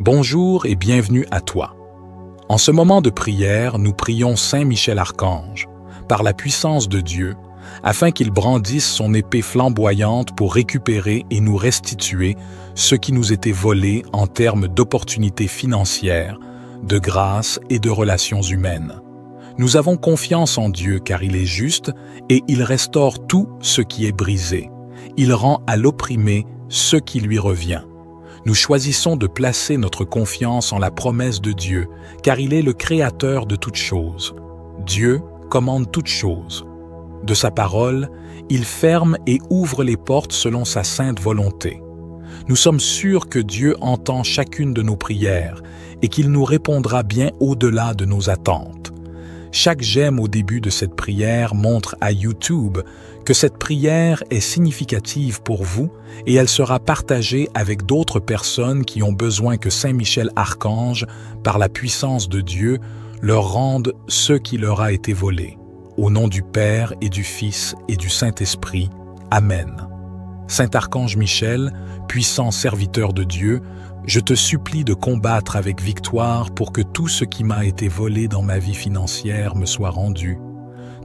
Bonjour et bienvenue à toi. En ce moment de prière, nous prions Saint Michel Archange, par la puissance de Dieu, afin qu'il brandisse son épée flamboyante pour récupérer et nous restituer ce qui nous était volé en termes d'opportunités financières, de grâce et de relations humaines. Nous avons confiance en Dieu car il est juste et il restaure tout ce qui est brisé. Il rend à l'opprimé ce qui lui revient. Nous choisissons de placer notre confiance en la promesse de Dieu, car il est le créateur de toutes choses. Dieu commande toutes choses. De sa parole, il ferme et ouvre les portes selon sa sainte volonté. Nous sommes sûrs que Dieu entend chacune de nos prières et qu'il nous répondra bien au-delà de nos attentes. Chaque j'aime au début de cette prière montre à YouTube que cette prière est significative pour vous et elle sera partagée avec d'autres personnes qui ont besoin que Saint Michel Archange, par la puissance de Dieu, leur rende ce qui leur a été volé. Au nom du Père et du Fils et du Saint-Esprit. Amen. Saint Archange Michel, puissant serviteur de Dieu, je te supplie de combattre avec victoire pour que tout ce qui m'a été volé dans ma vie financière me soit rendu.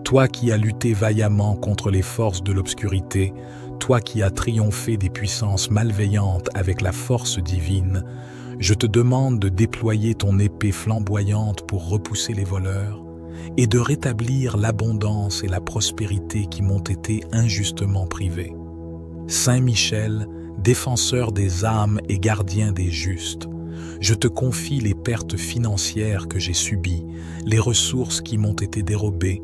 Toi qui as lutté vaillamment contre les forces de l'obscurité, toi qui as triomphé des puissances malveillantes avec la force divine, je te demande de déployer ton épée flamboyante pour repousser les voleurs et de rétablir l'abondance et la prospérité qui m'ont été injustement privées. Saint Michel, défenseur des âmes et gardien des justes, je te confie les pertes financières que j'ai subies, les ressources qui m'ont été dérobées.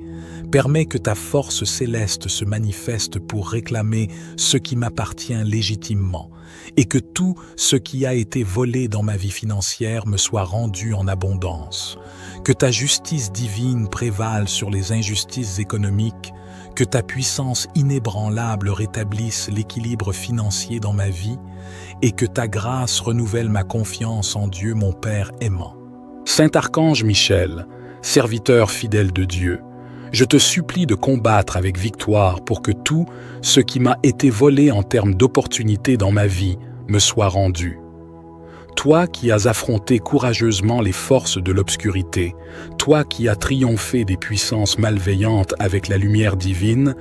Permets que ta force céleste se manifeste pour réclamer ce qui m'appartient légitimement et que tout ce qui a été volé dans ma vie financière me soit rendu en abondance. Que ta justice divine prévale sur les injustices économiques, que ta puissance inébranlable rétablisse l'équilibre financier dans ma vie et que ta grâce renouvelle ma confiance en Dieu mon Père aimant. Saint Archange Michel, serviteur fidèle de Dieu, je te supplie de combattre avec victoire pour que tout ce qui m'a été volé en termes d'opportunités dans ma vie me soit rendu. Toi qui as affronté courageusement les forces de l'obscurité, toi qui as triomphé des puissances malveillantes avec la lumière divine,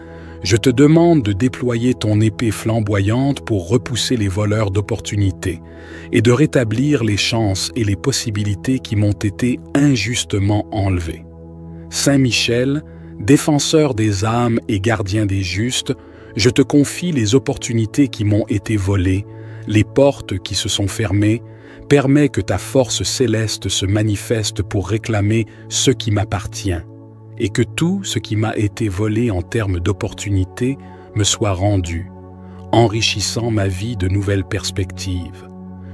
je te demande de déployer ton épée flamboyante pour repousser les voleurs d'opportunités et de rétablir les chances et les possibilités qui m'ont été injustement enlevées. Saint Michel, défenseur des âmes et gardien des justes, je te confie les opportunités qui m'ont été volées, les portes qui se sont fermées. Permets que ta force céleste se manifeste pour réclamer ce qui m'appartient et que tout ce qui m'a été volé en termes d'opportunités me soit rendu, enrichissant ma vie de nouvelles perspectives.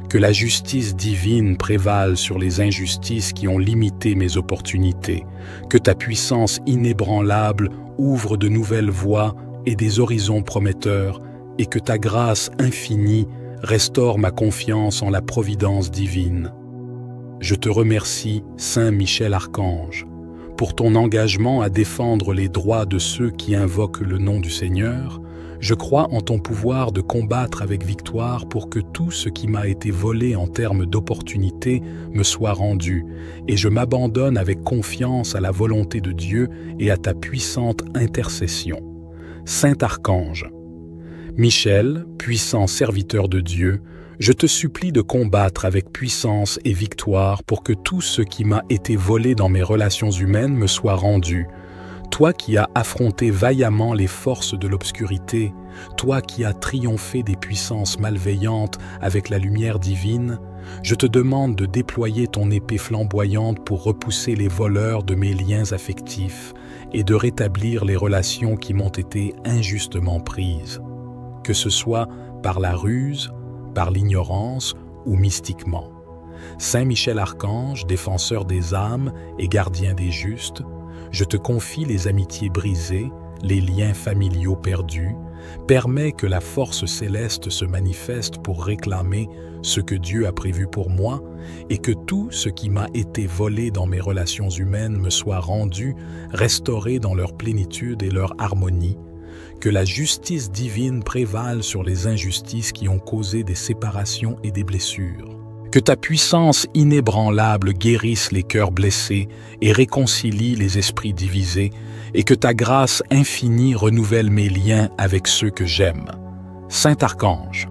Que la justice divine prévale sur les injustices qui ont limité mes opportunités, que ta puissance inébranlable ouvre de nouvelles voies et des horizons prometteurs et que ta grâce infinie restaure ma confiance en la providence divine. Je te remercie, Saint Michel Archange, pour ton engagement à défendre les droits de ceux qui invoquent le nom du Seigneur. Je crois en ton pouvoir de combattre avec victoire pour que tout ce qui m'a été volé en termes d'opportunités me soit rendu, et je m'abandonne avec confiance à la volonté de Dieu et à ta puissante intercession. Saint Archange, Michel, puissant serviteur de Dieu, je te supplie de combattre avec puissance et victoire pour que tout ce qui m'a été volé dans mes relations humaines me soit rendu. Toi qui as affronté vaillamment les forces de l'obscurité, toi qui as triomphé des puissances malveillantes avec la lumière divine, je te demande de déployer ton épée flamboyante pour repousser les voleurs de mes liens affectifs et de rétablir les relations qui m'ont été injustement prises. Que ce soit par la ruse, par l'ignorance ou mystiquement. Saint Michel Archange, défenseur des âmes et gardien des justes, je te confie les amitiés brisées, les liens familiaux perdus, permets que la force céleste se manifeste pour réclamer ce que Dieu a prévu pour moi et que tout ce qui m'a été volé dans mes relations humaines me soit rendu, restauré dans leur plénitude et leur harmonie, que la justice divine prévale sur les injustices qui ont causé des séparations et des blessures, Que ta puissance inébranlable guérisse les cœurs blessés et réconcilie les esprits divisés, et que ta grâce infinie renouvelle mes liens avec ceux que j'aime. Saint Archange,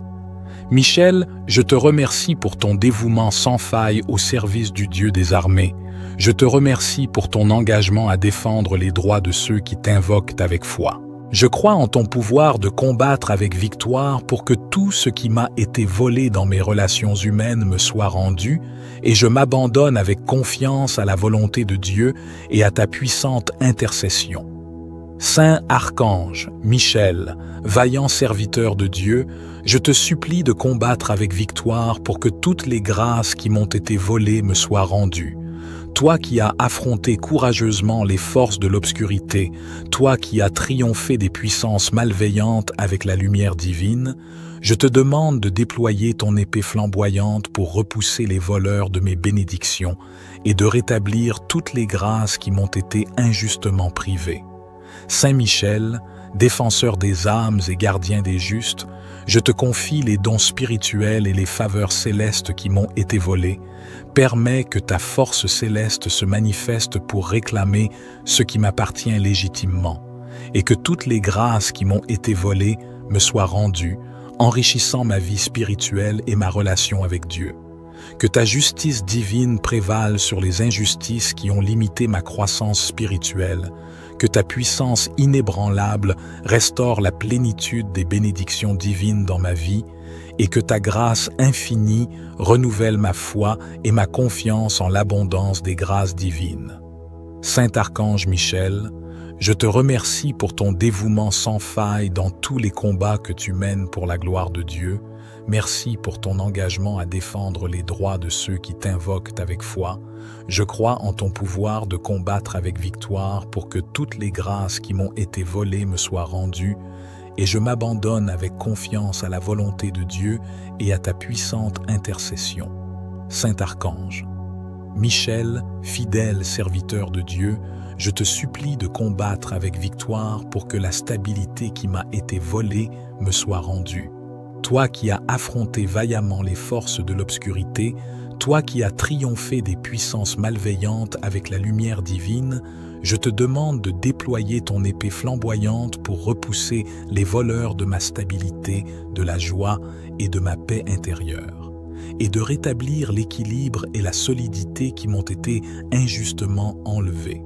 Michel, je te remercie pour ton dévouement sans faille au service du Dieu des armées. Je te remercie pour ton engagement à défendre les droits de ceux qui t'invoquent avec foi. Je crois en ton pouvoir de combattre avec victoire pour que tout ce qui m'a été volé dans mes relations humaines me soit rendu, et je m'abandonne avec confiance à la volonté de Dieu et à ta puissante intercession. Saint Archange, Michel, vaillant serviteur de Dieu, je te supplie de combattre avec victoire pour que toutes les grâces qui m'ont été volées me soient rendues. Toi qui as affronté courageusement les forces de l'obscurité, toi qui as triomphé des puissances malveillantes avec la lumière divine, je te demande de déployer ton épée flamboyante pour repousser les voleurs de mes bénédictions et de rétablir toutes les grâces qui m'ont été injustement privées. Saint Michel, défenseur des âmes et gardien des justes, je te confie les dons spirituels et les faveurs célestes qui m'ont été volés. Permets que ta force céleste se manifeste pour réclamer ce qui m'appartient légitimement, et que toutes les grâces qui m'ont été volées me soient rendues, enrichissant ma vie spirituelle et ma relation avec Dieu. Que ta justice divine prévale sur les injustices qui ont limité ma croissance spirituelle, que ta puissance inébranlable restaure la plénitude des bénédictions divines dans ma vie, et que ta grâce infinie renouvelle ma foi et ma confiance en l'abondance des grâces divines. Saint Archange Michel, je te remercie pour ton dévouement sans faille dans tous les combats que tu mènes pour la gloire de Dieu. Merci pour ton engagement à défendre les droits de ceux qui t'invoquent avec foi. Je crois en ton pouvoir de combattre avec victoire pour que toutes les grâces qui m'ont été volées me soient rendues, et je m'abandonne avec confiance à la volonté de Dieu et à ta puissante intercession. Saint Archange, Michel, fidèle serviteur de Dieu, je te supplie de combattre avec victoire pour que la stabilité qui m'a été volée me soit rendue. Toi qui as affronté vaillamment les forces de l'obscurité, toi qui as triomphé des puissances malveillantes avec la lumière divine, je te demande de déployer ton épée flamboyante pour repousser les voleurs de ma stabilité, de la joie et de ma paix intérieure, et de rétablir l'équilibre et la solidité qui m'ont été injustement enlevés.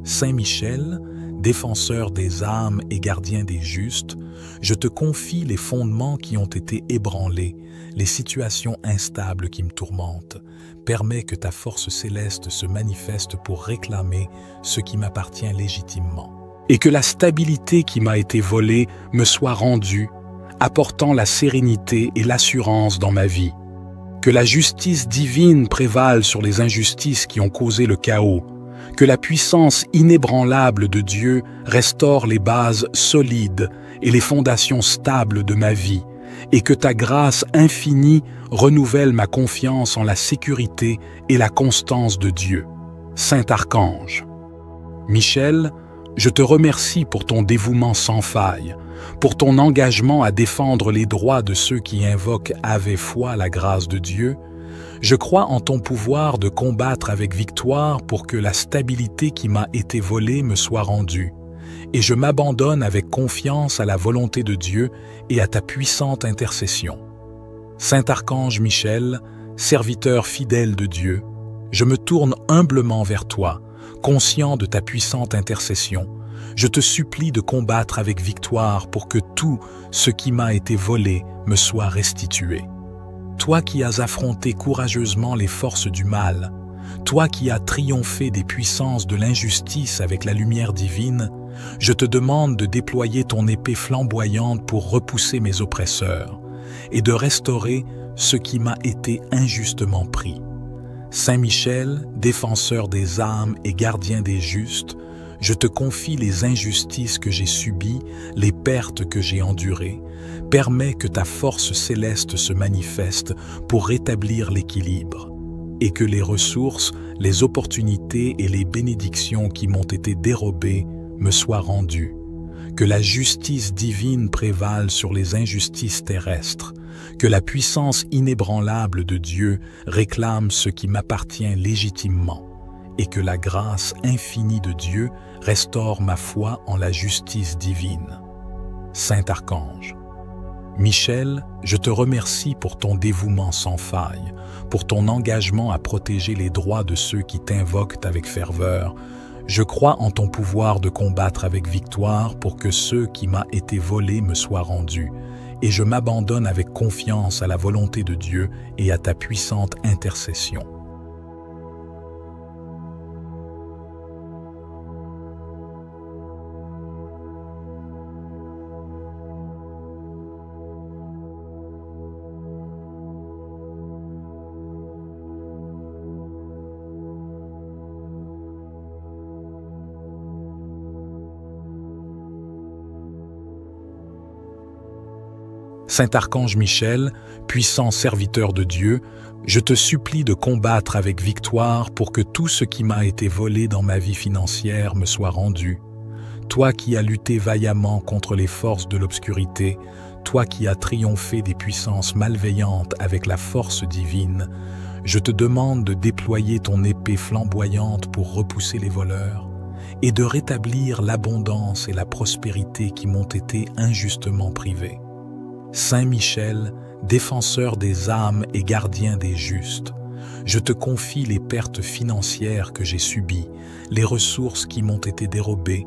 Saint Michel, défenseur des âmes et gardien des justes, je te confie les fondements qui ont été ébranlés, les situations instables qui me tourmentent. Permets que ta force céleste se manifeste pour réclamer ce qui m'appartient légitimement, et que la stabilité qui m'a été volée me soit rendue, apportant la sérénité et l'assurance dans ma vie. Que la justice divine prévale sur les injustices qui ont causé le chaos, que la puissance inébranlable de Dieu restaure les bases solides et les fondations stables de ma vie, et que ta grâce infinie renouvelle ma confiance en la sécurité et la constance de Dieu. Saint Archange, Michel, je te remercie pour ton dévouement sans faille, pour ton engagement à défendre les droits de ceux qui invoquent avec foi la grâce de Dieu. Je crois en ton pouvoir de combattre avec victoire pour que la stabilité qui m'a été volée me soit rendue, et je m'abandonne avec confiance à la volonté de Dieu et à ta puissante intercession. Saint Archange Michel, serviteur fidèle de Dieu, je me tourne humblement vers toi, conscient de ta puissante intercession. Je te supplie de combattre avec victoire pour que tout ce qui m'a été volé me soit restitué. Toi qui as affronté courageusement les forces du mal, toi qui as triomphé des puissances de l'injustice avec la lumière divine, je te demande de déployer ton épée flamboyante pour repousser mes oppresseurs et de restaurer ce qui m'a été injustement pris. Saint Michel, défenseur des âmes et gardien des justes, je te confie les injustices que j'ai subies, les pertes que j'ai endurées. Permets que ta force céleste se manifeste pour rétablir l'équilibre, et que les ressources, les opportunités et les bénédictions qui m'ont été dérobées me soient rendues. Que la justice divine prévale sur les injustices terrestres. que la puissance inébranlable de Dieu réclame ce qui m'appartient légitimement, et que la grâce infinie de Dieu restaure ma foi en la justice divine. Saint Archange, Michel, je te remercie pour ton dévouement sans faille, pour ton engagement à protéger les droits de ceux qui t'invoquent avec ferveur. Je crois en ton pouvoir de combattre avec victoire pour que ce qui m'a été volé me soit rendu, et je m'abandonne avec confiance à la volonté de Dieu et à ta puissante intercession. Saint Archange Michel, puissant serviteur de Dieu, je te supplie de combattre avec victoire pour que tout ce qui m'a été volé dans ma vie financière me soit rendu. Toi qui as lutté vaillamment contre les forces de l'obscurité, toi qui as triomphé des puissances malveillantes avec la force divine, je te demande de déployer ton épée flamboyante pour repousser les voleurs et de rétablir l'abondance et la prospérité qui m'ont été injustement privées. Saint Michel, défenseur des âmes et gardien des justes, je te confie les pertes financières que j'ai subies, les ressources qui m'ont été dérobées.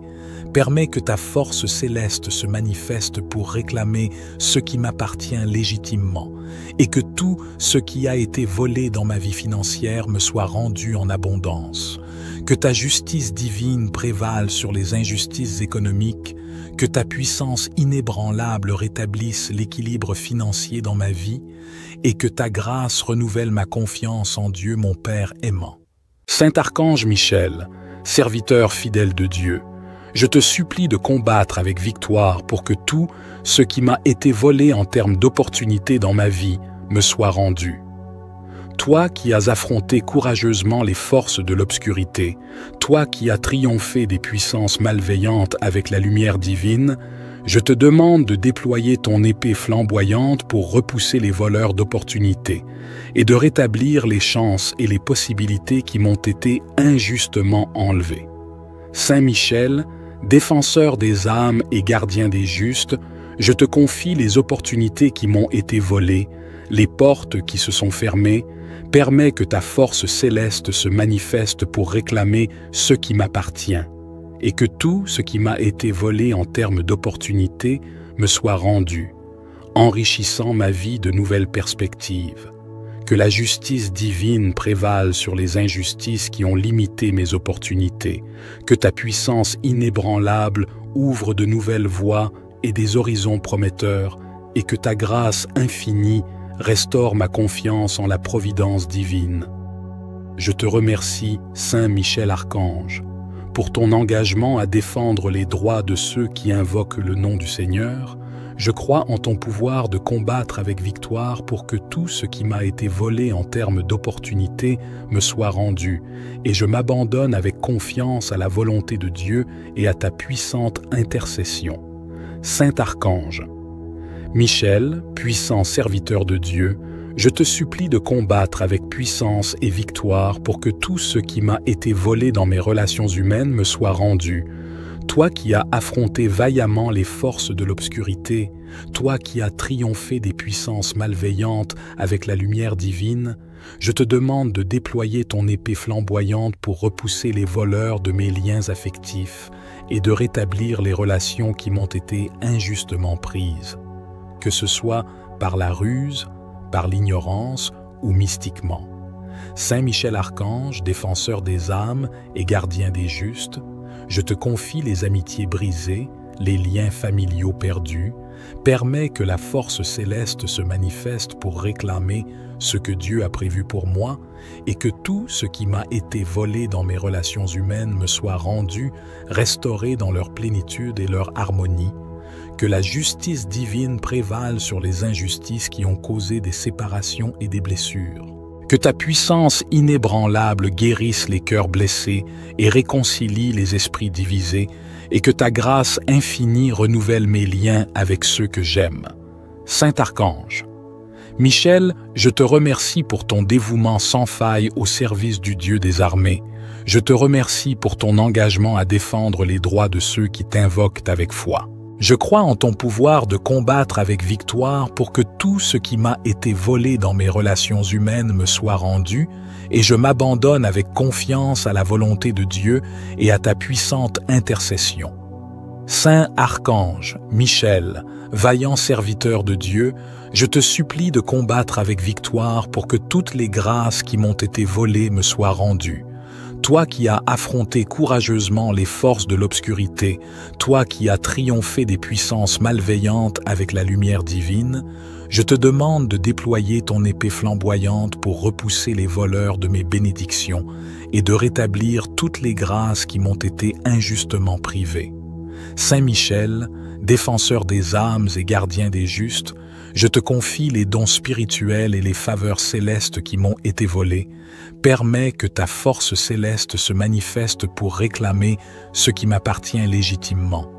Permets que ta force céleste se manifeste pour réclamer ce qui m'appartient légitimement et que tout ce qui a été volé dans ma vie financière me soit rendu en abondance. Que ta justice divine prévale sur les injustices économiques, que ta puissance inébranlable rétablisse l'équilibre financier dans ma vie et que ta grâce renouvelle ma confiance en Dieu mon Père aimant. Saint Archange Michel, serviteur fidèle de Dieu, je te supplie de combattre avec victoire pour que tout ce qui m'a été volé en termes d'opportunités dans ma vie me soit rendu. Toi qui as affronté courageusement les forces de l'obscurité, toi qui as triomphé des puissances malveillantes avec la lumière divine, je te demande de déployer ton épée flamboyante pour repousser les voleurs d'opportunités et de rétablir les chances et les possibilités qui m'ont été injustement enlevées. Saint Michel, défenseur des âmes et gardien des justes, je te confie les opportunités qui m'ont été volées, les portes qui se sont fermées. Permets que ta force céleste se manifeste pour réclamer ce qui m'appartient et que tout ce qui m'a été volé en termes d'opportunités me soit rendu, enrichissant ma vie de nouvelles perspectives. Que la justice divine prévale sur les injustices qui ont limité mes opportunités, que ta puissance inébranlable ouvre de nouvelles voies et des horizons prometteurs et que ta grâce infinie restaure ma confiance en la providence divine. Je te remercie, Saint Michel Archange, pour ton engagement à défendre les droits de ceux qui invoquent le nom du Seigneur. Je crois en ton pouvoir de combattre avec victoire pour que tout ce qui m'a été volé en termes d'opportunités me soit rendu, et je m'abandonne avec confiance à la volonté de Dieu et à ta puissante intercession. Saint Archange, Michel, puissant serviteur de Dieu, je te supplie de combattre avec puissance et victoire pour que tout ce qui m'a été volé dans mes relations humaines me soit rendu. Toi qui as affronté vaillamment les forces de l'obscurité, toi qui as triomphé des puissances malveillantes avec la lumière divine, je te demande de déployer ton épée flamboyante pour repousser les voleurs de mes liens affectifs et de rétablir les relations qui m'ont été injustement prises. Que ce soit par la ruse, par l'ignorance ou mystiquement. Saint Michel Archange, défenseur des âmes et gardien des justes, je te confie les amitiés brisées, les liens familiaux perdus, permets que la force céleste se manifeste pour réclamer ce que Dieu a prévu pour moi et que tout ce qui m'a été volé dans mes relations humaines me soit rendu, restauré dans leur plénitude et leur harmonie. Que la justice divine prévale sur les injustices qui ont causé des séparations et des blessures. Que ta puissance inébranlable guérisse les cœurs blessés et réconcilie les esprits divisés, et que ta grâce infinie renouvelle mes liens avec ceux que j'aime. Saint Archange, Michel, je te remercie pour ton dévouement sans faille au service du Dieu des armées. Je te remercie pour ton engagement à défendre les droits de ceux qui t'invoquent avec foi. Je crois en ton pouvoir de combattre avec victoire pour que tout ce qui m'a été volé dans mes relations humaines me soit rendu, et je m'abandonne avec confiance à la volonté de Dieu et à ta puissante intercession. Saint Archange, Michel, vaillant serviteur de Dieu, je te supplie de combattre avec victoire pour que toutes les grâces qui m'ont été volées me soient rendues. Toi qui as affronté courageusement les forces de l'obscurité, toi qui as triomphé des puissances malveillantes avec la lumière divine, je te demande de déployer ton épée flamboyante pour repousser les voleurs de mes bénédictions et de rétablir toutes les grâces qui m'ont été injustement privées. Saint Michel, défenseur des âmes et gardien des justes, je te confie les dons spirituels et les faveurs célestes qui m'ont été volés. Permets que ta force céleste se manifeste pour réclamer ce qui m'appartient légitimement,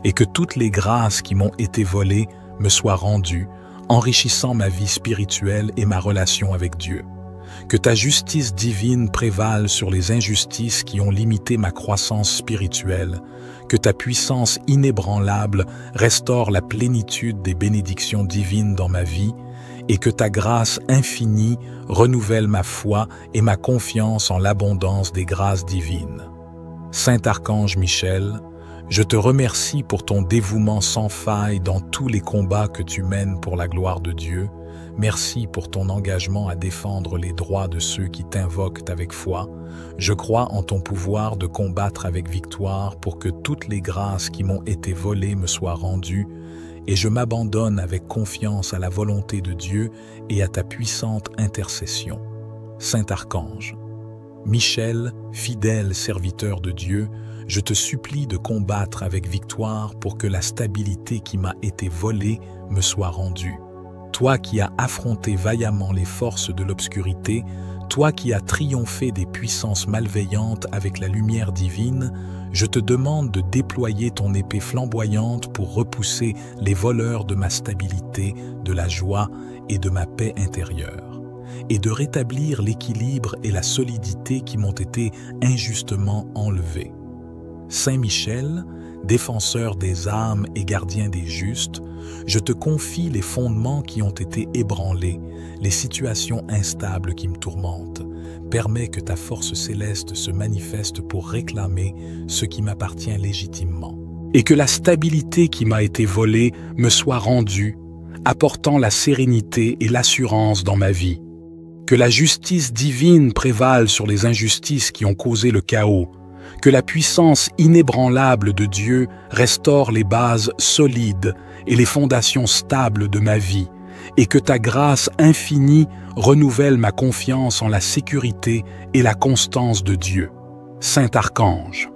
et que toutes les grâces qui m'ont été volées me soient rendues, enrichissant ma vie spirituelle et ma relation avec Dieu. Que ta justice divine prévale sur les injustices qui ont limité ma croissance spirituelle, que ta puissance inébranlable restaure la plénitude des bénédictions divines dans ma vie, et que ta grâce infinie renouvelle ma foi et ma confiance en l'abondance des grâces divines. Saint Archange Michel, je te remercie pour ton dévouement sans faille dans tous les combats que tu mènes pour la gloire de Dieu. Merci pour ton engagement à défendre les droits de ceux qui t'invoquent avec foi. Je crois en ton pouvoir de combattre avec victoire pour que toutes les grâces qui m'ont été volées me soient rendues, et je m'abandonne avec confiance à la volonté de Dieu et à ta puissante intercession. Saint Archange, Michel, fidèle serviteur de Dieu, je te supplie de combattre avec victoire pour que la stabilité qui m'a été volée me soit rendue. Toi qui as affronté vaillamment les forces de l'obscurité, toi qui as triomphé des puissances malveillantes avec la lumière divine, je te demande de déployer ton épée flamboyante pour repousser les voleurs de ma stabilité, de la joie et de ma paix intérieure, et de rétablir l'équilibre et la solidité qui m'ont été injustement enlevés. Saint Michel, défenseur des âmes et gardien des justes, je te confie les fondements qui ont été ébranlés, les situations instables qui me tourmentent. Permets que ta force céleste se manifeste pour réclamer ce qui m'appartient légitimement, et que la stabilité qui m'a été volée me soit rendue, apportant la sérénité et l'assurance dans ma vie. Que la justice divine prévale sur les injustices qui ont causé le chaos, que la puissance inébranlable de Dieu restaure les bases solides et les fondations stables de ma vie, et que ta grâce infinie renouvelle ma confiance en la sécurité et la constance de Dieu. Saint Archange,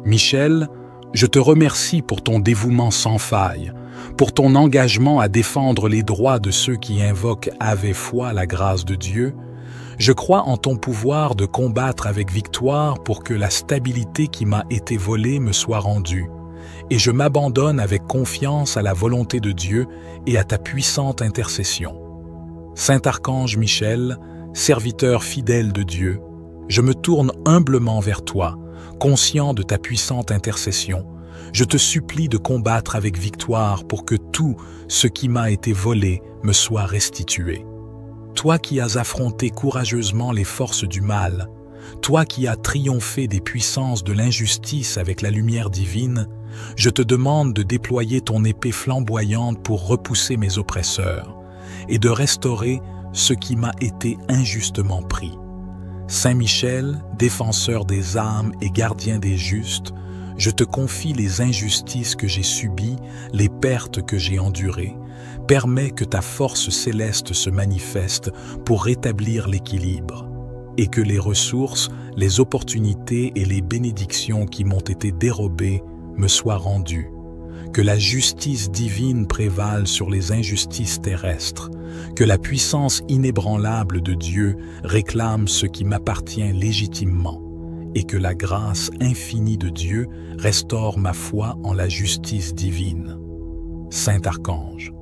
Michel, je te remercie pour ton dévouement sans faille, pour ton engagement à défendre les droits de ceux qui invoquent avec foi la grâce de Dieu. Je crois en ton pouvoir de combattre avec victoire pour que la stabilité qui m'a été volée me soit rendue, et je m'abandonne avec confiance à la volonté de Dieu et à ta puissante intercession. Saint Archange Michel, serviteur fidèle de Dieu, je me tourne humblement vers toi, conscient de ta puissante intercession. Je te supplie de combattre avec victoire pour que tout ce qui m'a été volé me soit restitué. Toi qui as affronté courageusement les forces du mal, toi qui as triomphé des puissances de l'injustice avec la lumière divine, je te demande de déployer ton épée flamboyante pour repousser mes oppresseurs et de restaurer ce qui m'a été injustement pris. Saint Michel, défenseur des âmes et gardien des justes, je te confie les injustices que j'ai subies, les pertes que j'ai endurées. Permets que ta force céleste se manifeste pour rétablir l'équilibre, et que les ressources, les opportunités et les bénédictions qui m'ont été dérobées me soient rendues. Que la justice divine prévale sur les injustices terrestres, que la puissance inébranlable de Dieu réclame ce qui m'appartient légitimement, et que la grâce infinie de Dieu restaure ma foi en la justice divine. Saint Archange,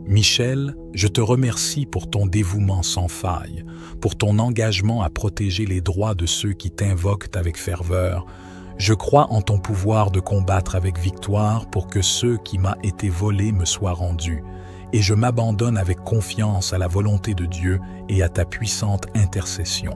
Michel, je te remercie pour ton dévouement sans faille, pour ton engagement à protéger les droits de ceux qui t'invoquent avec ferveur. Je crois en ton pouvoir de combattre avec victoire pour que ce qui m'a été volé me soit rendu, et je m'abandonne avec confiance à la volonté de Dieu et à ta puissante intercession.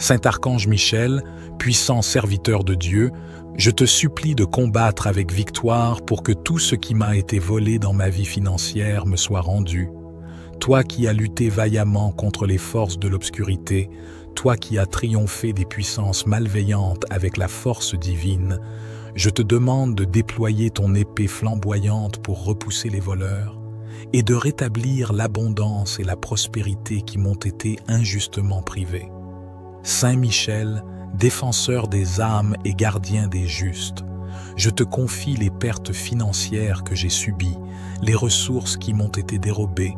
Saint Archange Michel, puissant serviteur de Dieu, je te supplie de combattre avec victoire pour que tout ce qui m'a été volé dans ma vie financière me soit rendu. Toi qui as lutté vaillamment contre les forces de l'obscurité, toi qui as triomphé des puissances malveillantes avec la force divine, je te demande de déployer ton épée flamboyante pour repousser les voleurs et de rétablir l'abondance et la prospérité qui m'ont été injustement privées. Saint Michel, défenseur des âmes et gardien des justes, je te confie les pertes financières que j'ai subies, les ressources qui m'ont été dérobées.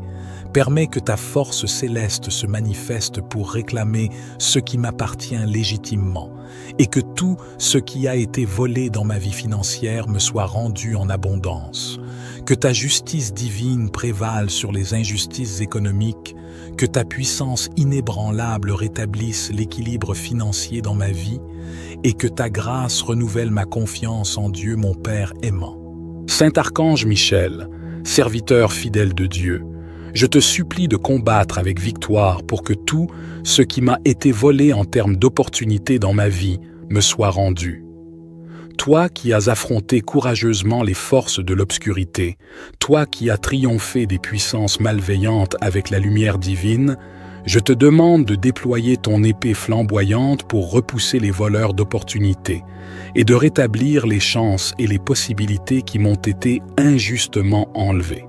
Permets que ta force céleste se manifeste pour réclamer ce qui m'appartient légitimement et que tout ce qui a été volé dans ma vie financière me soit rendu en abondance. Que ta justice divine prévale sur les injustices économiques, que ta puissance inébranlable rétablisse l'équilibre financier dans ma vie et que ta grâce renouvelle ma confiance en Dieu mon Père aimant. Saint Archange Michel, serviteur fidèle de Dieu, je te supplie de combattre avec victoire pour que tout ce qui m'a été volé en termes d'opportunités dans ma vie me soit rendu. Toi qui as affronté courageusement les forces de l'obscurité, toi qui as triomphé des puissances malveillantes avec la lumière divine, je te demande de déployer ton épée flamboyante pour repousser les voleurs d'opportunités et de rétablir les chances et les possibilités qui m'ont été injustement enlevées.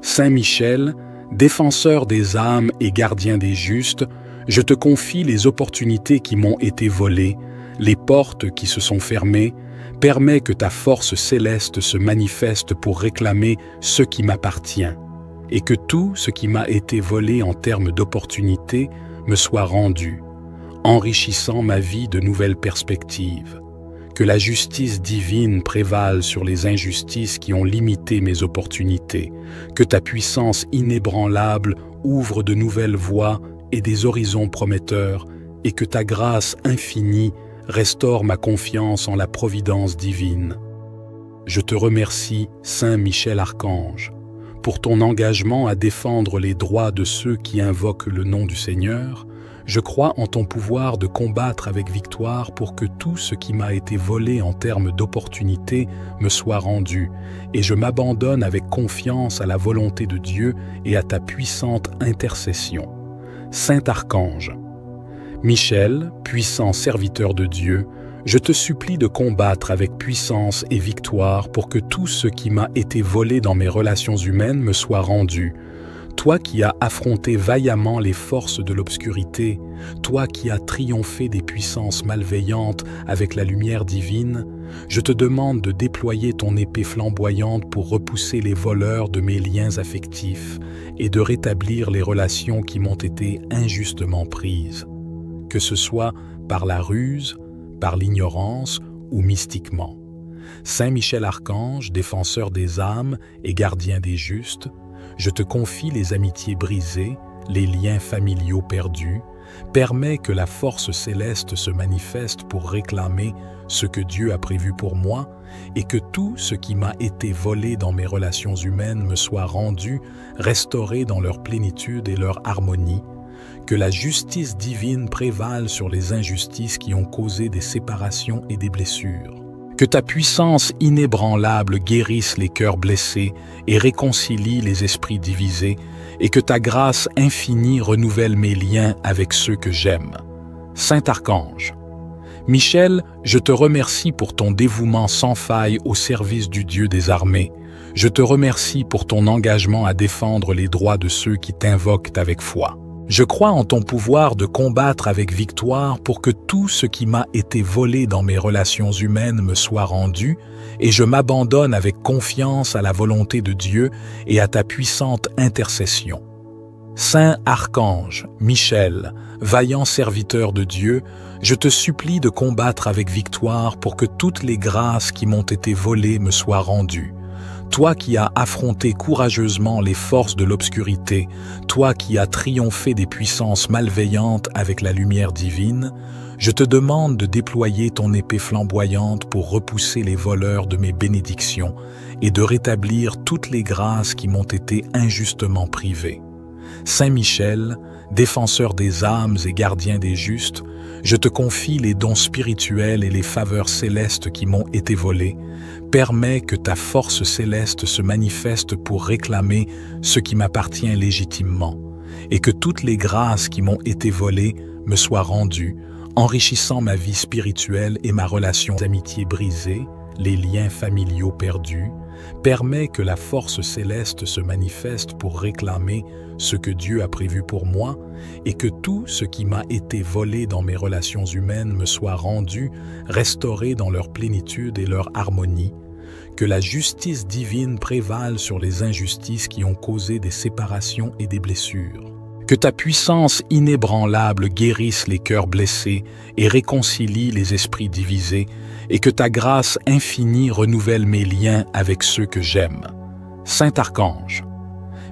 Saint Michel, défenseur des âmes et gardien des justes, je te confie les opportunités qui m'ont été volées, les portes qui se sont fermées. Permets que ta force céleste se manifeste pour réclamer ce qui m'appartient et que tout ce qui m'a été volé en termes d'opportunités me soit rendu, enrichissant ma vie de nouvelles perspectives. Que la justice divine prévale sur les injustices qui ont limité mes opportunités, que ta puissance inébranlable ouvre de nouvelles voies et des horizons prometteurs et que ta grâce infinie restaure ma confiance en la providence divine. Je te remercie, Saint Michel Archange, pour ton engagement à défendre les droits de ceux qui invoquent le nom du Seigneur. Je crois en ton pouvoir de combattre avec victoire pour que tout ce qui m'a été volé en termes d'opportunités me soit rendu, et je m'abandonne avec confiance à la volonté de Dieu et à ta puissante intercession. Saint Archange, Michel, puissant serviteur de Dieu, je te supplie de combattre avec puissance et victoire pour que tout ce qui m'a été volé dans mes relations humaines me soit rendu. Toi qui as affronté vaillamment les forces de l'obscurité, toi qui as triomphé des puissances malveillantes avec la lumière divine, je te demande de déployer ton épée flamboyante pour repousser les voleurs de mes liens affectifs et de rétablir les relations qui m'ont été injustement prises. Que ce soit par la ruse, par l'ignorance ou mystiquement. Saint Michel Archange, défenseur des âmes et gardien des justes, je te confie les amitiés brisées, les liens familiaux perdus, permets que la force céleste se manifeste pour réclamer ce que Dieu a prévu pour moi et que tout ce qui m'a été volé dans mes relations humaines me soit rendu, restauré dans leur plénitude et leur harmonie. Que la justice divine prévale sur les injustices qui ont causé des séparations et des blessures. Que ta puissance inébranlable guérisse les cœurs blessés et réconcilie les esprits divisés, et que ta grâce infinie renouvelle mes liens avec ceux que j'aime. Saint Archange, Michel, je te remercie pour ton dévouement sans faille au service du Dieu des armées. Je te remercie pour ton engagement à défendre les droits de ceux qui t'invoquent avec foi. Je crois en ton pouvoir de combattre avec victoire pour que tout ce qui m'a été volé dans mes relations humaines me soit rendu, et je m'abandonne avec confiance à la volonté de Dieu et à ta puissante intercession. Saint Archange, Michel, vaillant serviteur de Dieu, je te supplie de combattre avec victoire pour que toutes les grâces qui m'ont été volées me soient rendues. Toi qui as affronté courageusement les forces de l'obscurité, toi qui as triomphé des puissances malveillantes avec la lumière divine, je te demande de déployer ton épée flamboyante pour repousser les voleurs de mes bénédictions et de rétablir toutes les grâces qui m'ont été injustement privées. Saint Michel, défenseur des âmes et gardien des justes, je te confie les dons spirituels et les faveurs célestes qui m'ont été volés. Permets que ta force céleste se manifeste pour réclamer ce qui m'appartient légitimement, et que toutes les grâces qui m'ont été volées me soient rendues, enrichissant ma vie spirituelle et ma relation d'amitié brisée, les liens familiaux perdus. Permets que la force céleste se manifeste pour réclamer ce que Dieu a prévu pour moi et que tout ce qui m'a été volé dans mes relations humaines me soit rendu, restauré dans leur plénitude et leur harmonie. Que la justice divine prévale sur les injustices qui ont causé des séparations et des blessures. Que ta puissance inébranlable guérisse les cœurs blessés et réconcilie les esprits divisés, et que ta grâce infinie renouvelle mes liens avec ceux que j'aime. Saint Archange,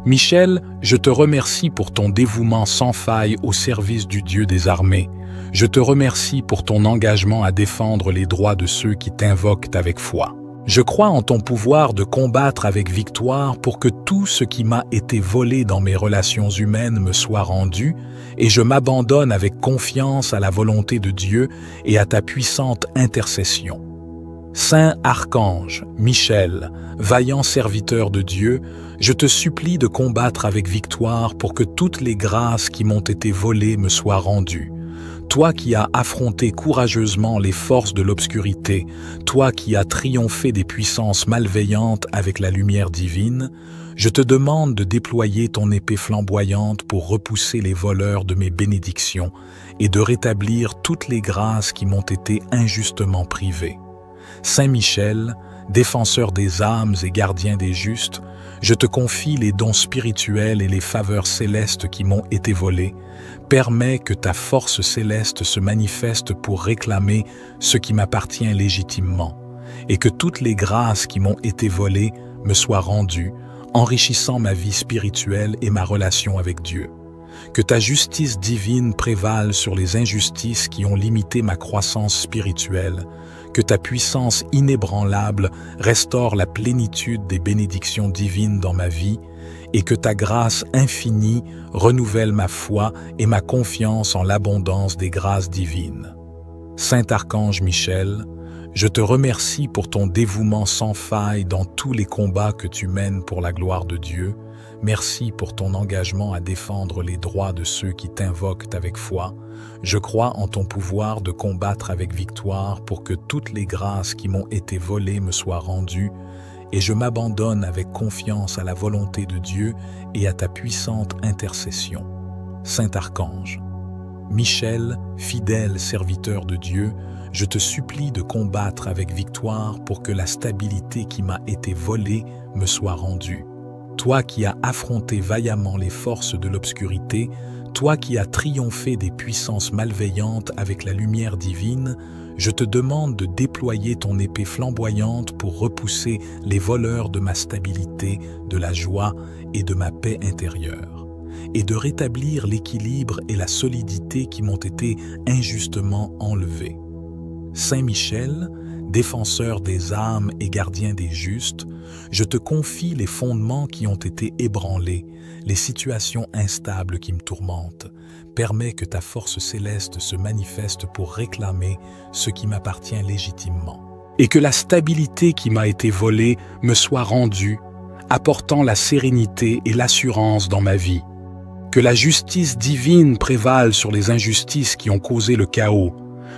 Michel, je te remercie pour ton dévouement sans faille au service du Dieu des armées. Je te remercie pour ton engagement à défendre les droits de ceux qui t'invoquent avec foi. Je crois en ton pouvoir de combattre avec victoire pour que tout ce qui m'a été volé dans mes relations humaines me soit rendu, et je m'abandonne avec confiance à la volonté de Dieu et à ta puissante intercession. Saint Archange, Michel, vaillant serviteur de Dieu, je te supplie de combattre avec victoire pour que toutes les grâces qui m'ont été volées me soient rendues. Toi qui as affronté courageusement les forces de l'obscurité, toi qui as triomphé des puissances malveillantes avec la lumière divine, je te demande de déployer ton épée flamboyante pour repousser les voleurs de mes bénédictions et de rétablir toutes les grâces qui m'ont été injustement privées. Saint Michel, défenseur des âmes et gardien des justes, je te confie les dons spirituels et les faveurs célestes qui m'ont été volés. Permets que ta force céleste se manifeste pour réclamer ce qui m'appartient légitimement, et que toutes les grâces qui m'ont été volées me soient rendues, enrichissant ma vie spirituelle et ma relation avec Dieu. Que ta justice divine prévale sur les injustices qui ont limité ma croissance spirituelle, que ta puissance inébranlable restaure la plénitude des bénédictions divines dans ma vie, et que ta grâce infinie renouvelle ma foi et ma confiance en l'abondance des grâces divines. Saint Archange Michel, je te remercie pour ton dévouement sans faille dans tous les combats que tu mènes pour la gloire de Dieu. Merci pour ton engagement à défendre les droits de ceux qui t'invoquent avec foi. Je crois en ton pouvoir de combattre avec victoire pour que toutes les grâces qui m'ont été volées me soient rendues, et je m'abandonne avec confiance à la volonté de Dieu et à ta puissante intercession. Saint Archange, Michel, fidèle serviteur de Dieu, je te supplie de combattre avec victoire pour que la stabilité qui m'a été volée me soit rendue. Toi qui as affronté vaillamment les forces de l'obscurité, toi qui as triomphé des puissances malveillantes avec la lumière divine, je te demande de déployer ton épée flamboyante pour repousser les voleurs de ma stabilité, de la joie et de ma paix intérieure, et de rétablir l'équilibre et la solidité qui m'ont été injustement enlevés. Saint Michel, défenseur des âmes et gardien des justes, je te confie les fondements qui ont été ébranlés, les situations instables qui me tourmentent. Permets que ta force céleste se manifeste pour réclamer ce qui m'appartient légitimement, et que la stabilité qui m'a été volée me soit rendue, apportant la sérénité et l'assurance dans ma vie. Que la justice divine prévale sur les injustices qui ont causé le chaos,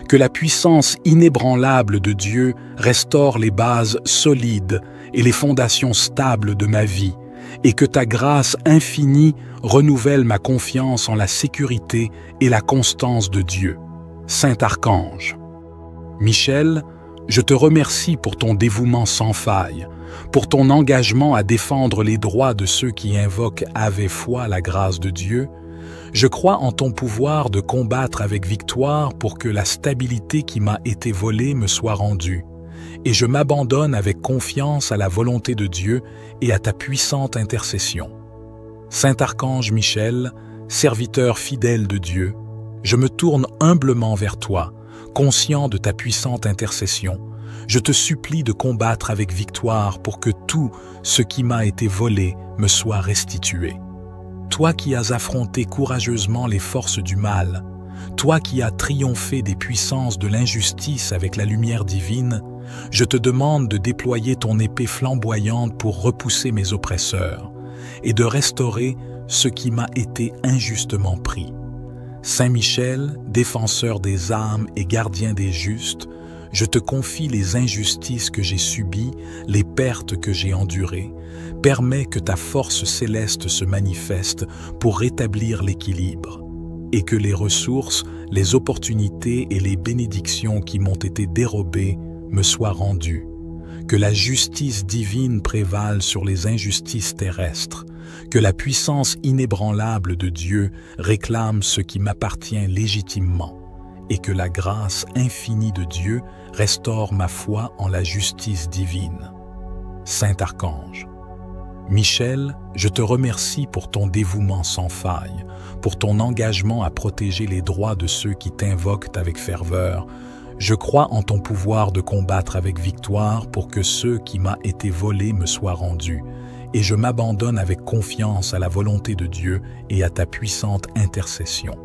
que la puissance inébranlable de Dieu restaure les bases solides et les fondations stables de ma vie, et que ta grâce infinie renouvelle ma confiance en la sécurité et la constance de Dieu. Saint Archange. Michel, je te remercie pour ton dévouement sans faille, pour ton engagement à défendre les droits de ceux qui invoquent avec foi la grâce de Dieu. Je crois en ton pouvoir de combattre avec victoire pour que la stabilité qui m'a été volée me soit rendue, et je m'abandonne avec confiance à la volonté de Dieu et à ta puissante intercession. Saint Archange Michel, serviteur fidèle de Dieu, je me tourne humblement vers toi, conscient de ta puissante intercession. Je te supplie de combattre avec victoire pour que tout ce qui m'a été volé me soit restitué. Toi qui as affronté courageusement les forces du mal, toi qui as triomphé des puissances de l'injustice avec la lumière divine, je te demande de déployer ton épée flamboyante pour repousser mes oppresseurs et de restaurer ce qui m'a été injustement pris. Saint Michel, défenseur des âmes et gardien des justes, je te confie les injustices que j'ai subies, les pertes que j'ai endurées. Permets que ta force céleste se manifeste pour rétablir l'équilibre et que les ressources, les opportunités et les bénédictions qui m'ont été dérobées me soient rendues. Que la justice divine prévale sur les injustices terrestres, que la puissance inébranlable de Dieu réclame ce qui m'appartient légitimement, et que la grâce infinie de Dieu restaure ma foi en la justice divine. Saint Archange. Michel, je te remercie pour ton dévouement sans faille, pour ton engagement à protéger les droits de ceux qui t'invoquent avec ferveur. Je crois en ton pouvoir de combattre avec victoire pour que ceux qui m'a été volés me soient rendus, et je m'abandonne avec confiance à la volonté de Dieu et à ta puissante intercession.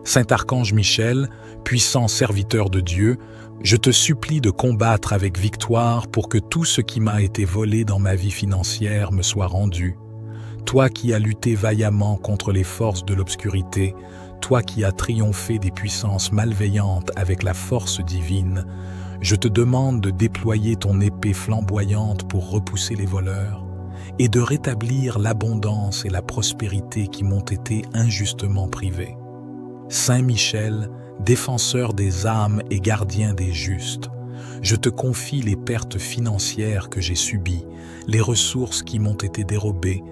Saint Archange Michel, puissant serviteur de Dieu, je te supplie de combattre avec victoire pour que tout ce qui m'a été volé dans ma vie financière me soit rendu. Toi qui as lutté vaillamment contre les forces de l'obscurité, toi qui as triomphé des puissances malveillantes avec la force divine, je te demande de déployer ton épée flamboyante pour repousser les voleurs et de rétablir l'abondance et la prospérité qui m'ont été injustement privées. Saint Michel, défenseur des âmes et gardien des justes, je te confie les pertes financières que j'ai subies, les ressources qui m'ont été dérobées.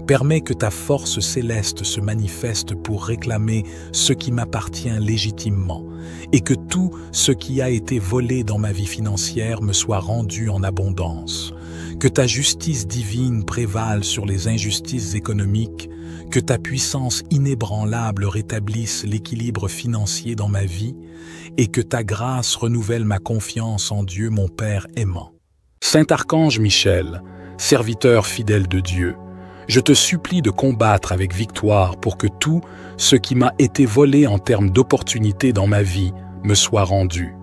Permets que ta force céleste se manifeste pour réclamer ce qui m'appartient légitimement et que tout ce qui a été volé dans ma vie financière me soit rendu en abondance. Que ta justice divine prévale sur les injustices économiques, que ta puissance inébranlable rétablisse l'équilibre financier dans ma vie et que ta grâce renouvelle ma confiance en Dieu, mon Père aimant. Saint Archange Michel, serviteur fidèle de Dieu, je te supplie de combattre avec victoire pour que tout ce qui m'a été volé en termes d'opportunités dans ma vie me soit rendu.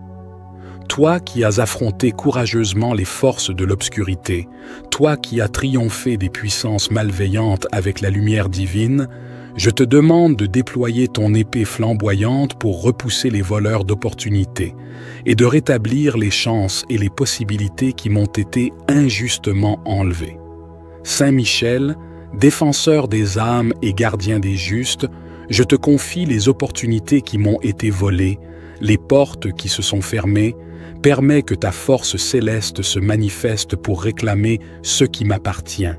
Toi qui as affronté courageusement les forces de l'obscurité, toi qui as triomphé des puissances malveillantes avec la lumière divine, je te demande de déployer ton épée flamboyante pour repousser les voleurs d'opportunités et de rétablir les chances et les possibilités qui m'ont été injustement enlevées. Saint Michel, défenseur des âmes et gardien des justes, je te confie les opportunités qui m'ont été volées, les portes qui se sont fermées. Permets que ta force céleste se manifeste pour réclamer ce qui m'appartient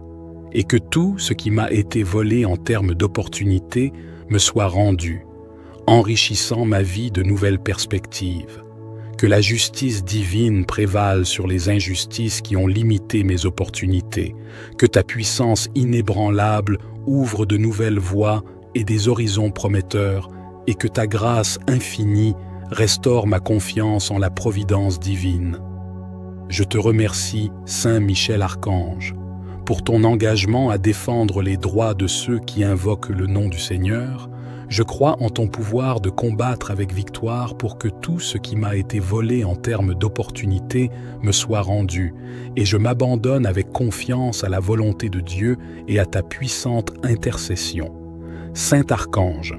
et que tout ce qui m'a été volé en termes d'opportunités me soit rendu, enrichissant ma vie de nouvelles perspectives. Que la justice divine prévale sur les injustices qui ont limité mes opportunités, que ta puissance inébranlable ouvre de nouvelles voies et des horizons prometteurs, et que ta grâce infinie restaure ma confiance en la providence divine. Je te remercie, Saint Michel Archange, pour ton engagement à défendre les droits de ceux qui invoquent le nom du Seigneur. Je crois en ton pouvoir de combattre avec victoire pour que tout ce qui m'a été volé en termes d'opportunité me soit rendu, et je m'abandonne avec confiance à la volonté de Dieu et à ta puissante intercession. Saint Archange,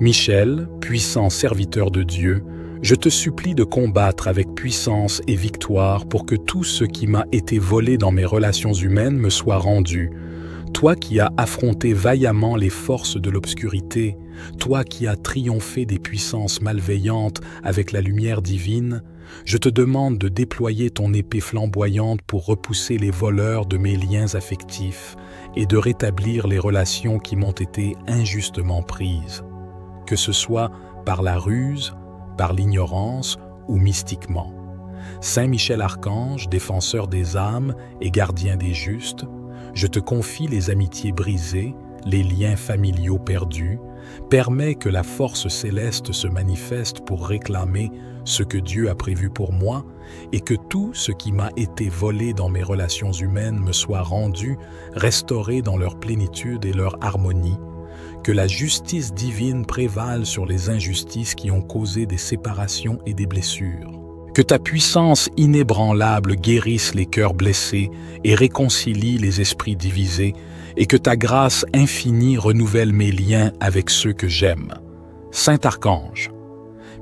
Michel, puissant serviteur de Dieu, je te supplie de combattre avec puissance et victoire pour que tout ce qui m'a été volé dans mes relations humaines me soit rendu. Toi qui as affronté vaillamment les forces de l'obscurité, toi qui as triomphé des puissances malveillantes avec la lumière divine, je te demande de déployer ton épée flamboyante pour repousser les voleurs de mes liens affectifs et de rétablir les relations qui m'ont été injustement prises, que ce soit par la ruse, par l'ignorance ou mystiquement. Saint Michel Archange, défenseur des âmes et gardien des justes, je te confie les amitiés brisées, les liens familiaux perdus, permets que la force céleste se manifeste pour réclamer ce que Dieu a prévu pour moi et que tout ce qui m'a été volé dans mes relations humaines me soit rendu, restauré dans leur plénitude et leur harmonie, que la justice divine prévale sur les injustices qui ont causé des séparations et des blessures. Que ta puissance inébranlable guérisse les cœurs blessés et réconcilie les esprits divisés, et que ta grâce infinie renouvelle mes liens avec ceux que j'aime. Saint Archange,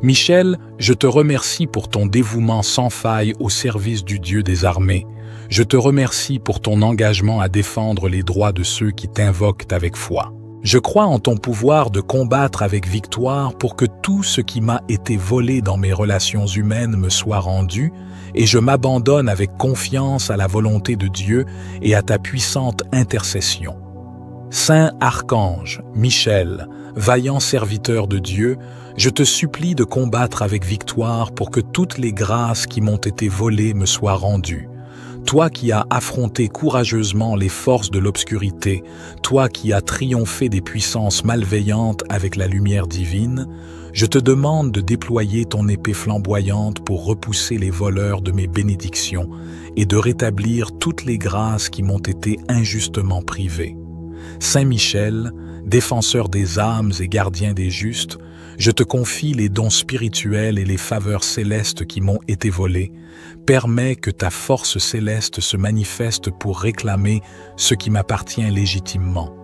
Michel, je te remercie pour ton dévouement sans faille au service du Dieu des armées. Je te remercie pour ton engagement à défendre les droits de ceux qui t'invoquent avec foi. Je crois en ton pouvoir de combattre avec victoire pour que tout ce qui m'a été volé dans mes relations humaines me soit rendu, et je m'abandonne avec confiance à la volonté de Dieu et à ta puissante intercession. Saint Archange, Michel, vaillant serviteur de Dieu, je te supplie de combattre avec victoire pour que toutes les grâces qui m'ont été volées me soient rendues. Toi qui as affronté courageusement les forces de l'obscurité, toi qui as triomphé des puissances malveillantes avec la lumière divine, je te demande de déployer ton épée flamboyante pour repousser les voleurs de mes bénédictions et de rétablir toutes les grâces qui m'ont été injustement privées. Saint Michel, défenseur des âmes et gardien des justes, je te confie les dons spirituels et les faveurs célestes qui m'ont été volés. Permets que ta force céleste se manifeste pour réclamer ce qui m'appartient légitimement,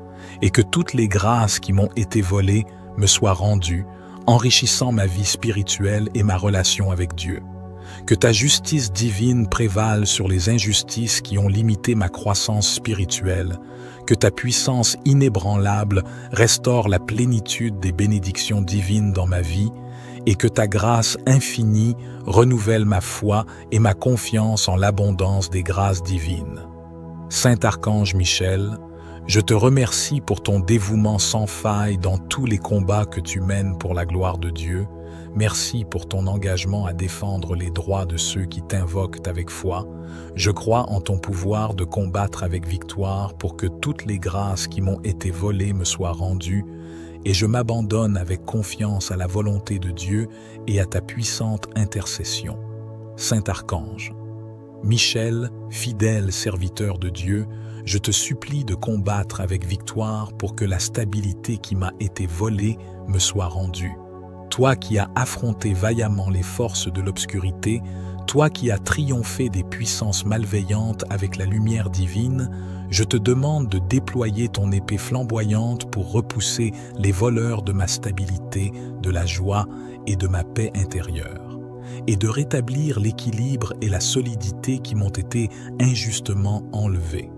et que toutes les grâces qui m'ont été volées me soient rendues, enrichissant ma vie spirituelle et ma relation avec Dieu. Que ta justice divine prévale sur les injustices qui ont limité ma croissance spirituelle, que ta puissance inébranlable restaure la plénitude des bénédictions divines dans ma vie, et que ta grâce infinie renouvelle ma foi et ma confiance en l'abondance des grâces divines. Saint Archange Michel, je te remercie pour ton dévouement sans faille dans tous les combats que tu mènes pour la gloire de Dieu. Merci pour ton engagement à défendre les droits de ceux qui t'invoquent avec foi. Je crois en ton pouvoir de combattre avec victoire pour que toutes les grâces qui m'ont été volées me soient rendues, et je m'abandonne avec confiance à la volonté de Dieu et à ta puissante intercession. Saint Archange, Michel, fidèle serviteur de Dieu, je te supplie de combattre avec victoire pour que la stabilité qui m'a été volée me soit rendue. Toi qui as affronté vaillamment les forces de l'obscurité, toi qui as triomphé des puissances malveillantes avec la lumière divine, je te demande de déployer ton épée flamboyante pour repousser les voleurs de ma stabilité, de la joie et de ma paix intérieure, et de rétablir l'équilibre et la solidité qui m'ont été injustement enlevés.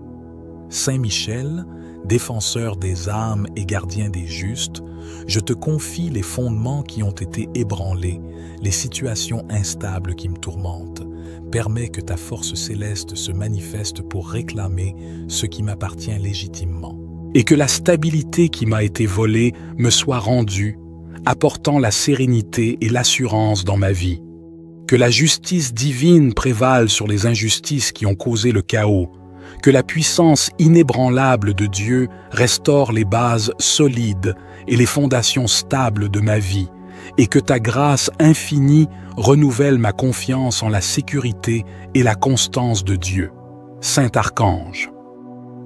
Saint Michel, défenseur des âmes et gardien des justes, je te confie les fondements qui ont été ébranlés, les situations instables qui me tourmentent. Permets que ta force céleste se manifeste pour réclamer ce qui m'appartient légitimement, et que la stabilité qui m'a été volée me soit rendue, apportant la sérénité et l'assurance dans ma vie. Que la justice divine prévale sur les injustices qui ont causé le chaos, que la puissance inébranlable de Dieu restaure les bases solides et les fondations stables de ma vie, et que ta grâce infinie renouvelle ma confiance en la sécurité et la constance de Dieu. Saint Archange,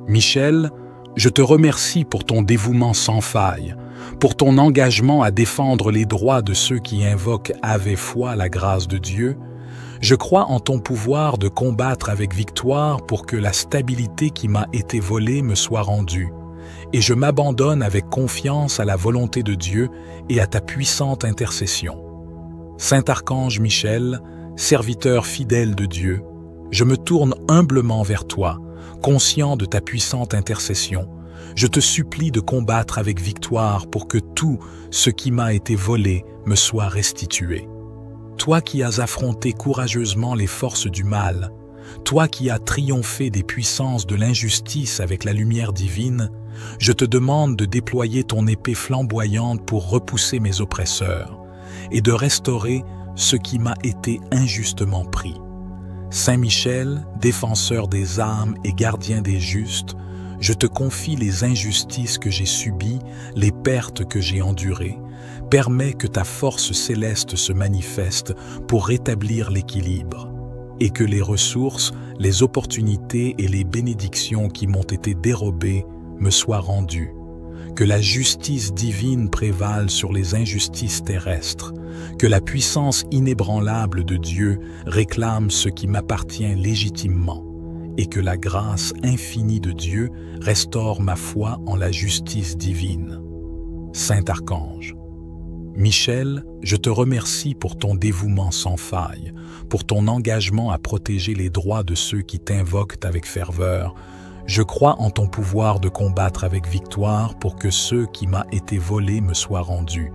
Michel, je te remercie pour ton dévouement sans faille, pour ton engagement à défendre les droits de ceux qui invoquent avec foi la grâce de Dieu. Je crois en ton pouvoir de combattre avec victoire pour que la stabilité qui m'a été volée me soit rendue. Et je m'abandonne avec confiance à la volonté de Dieu et à ta puissante intercession. Saint Archange Michel, serviteur fidèle de Dieu, je me tourne humblement vers toi, conscient de ta puissante intercession. Je te supplie de combattre avec victoire pour que tout ce qui m'a été volé me soit restitué. Toi qui as affronté courageusement les forces du mal, toi qui as triomphé des puissances de l'injustice avec la lumière divine, je te demande de déployer ton épée flamboyante pour repousser mes oppresseurs et de restaurer ce qui m'a été injustement pris. Saint Michel, défenseur des âmes et gardien des justes, je te confie les injustices que j'ai subies, les pertes que j'ai endurées. Permets que ta force céleste se manifeste pour rétablir l'équilibre et que les ressources, les opportunités et les bénédictions qui m'ont été dérobées me soient rendues. Que la justice divine prévale sur les injustices terrestres, que la puissance inébranlable de Dieu réclame ce qui m'appartient légitimement, et que la grâce infinie de Dieu restaure ma foi en la justice divine. Saint Archange Michel, je te remercie pour ton dévouement sans faille, pour ton engagement à protéger les droits de ceux qui t'invoquent avec ferveur. Je crois en ton pouvoir de combattre avec victoire pour que ceux qui m'ont été volés me soient rendus,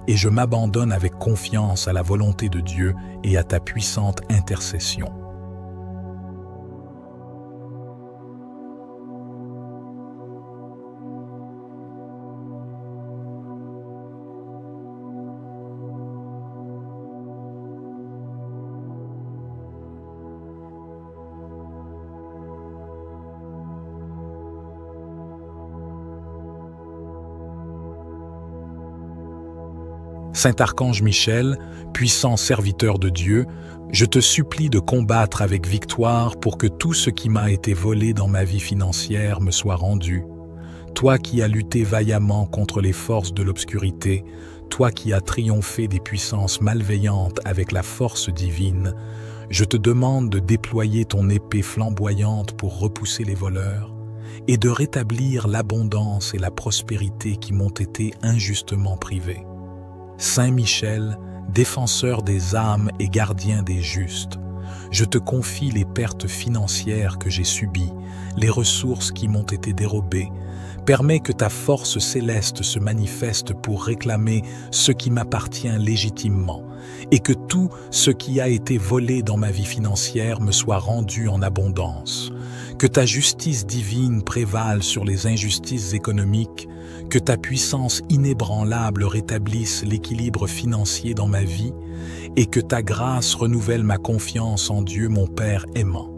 et je m'abandonne avec confiance à la volonté de Dieu et à ta puissante intercession. Saint Archange Michel, puissant serviteur de Dieu, je te supplie de combattre avec victoire pour que tout ce qui m'a été volé dans ma vie financière me soit rendu. Toi qui as lutté vaillamment contre les forces de l'obscurité, toi qui as triomphé des puissances malveillantes avec la force divine, je te demande de déployer ton épée flamboyante pour repousser les voleurs et de rétablir l'abondance et la prospérité qui m'ont été injustement privées. Saint Michel, défenseur des âmes et gardien des justes, je te confie les pertes financières que j'ai subies, les ressources qui m'ont été dérobées. Permets que ta force céleste se manifeste pour réclamer ce qui m'appartient légitimement et que tout ce qui a été volé dans ma vie financière me soit rendu en abondance. Que ta justice divine prévale sur les injustices économiques, que ta puissance inébranlable rétablisse l'équilibre financier dans ma vie et que ta grâce renouvelle ma confiance en Dieu mon Père aimant.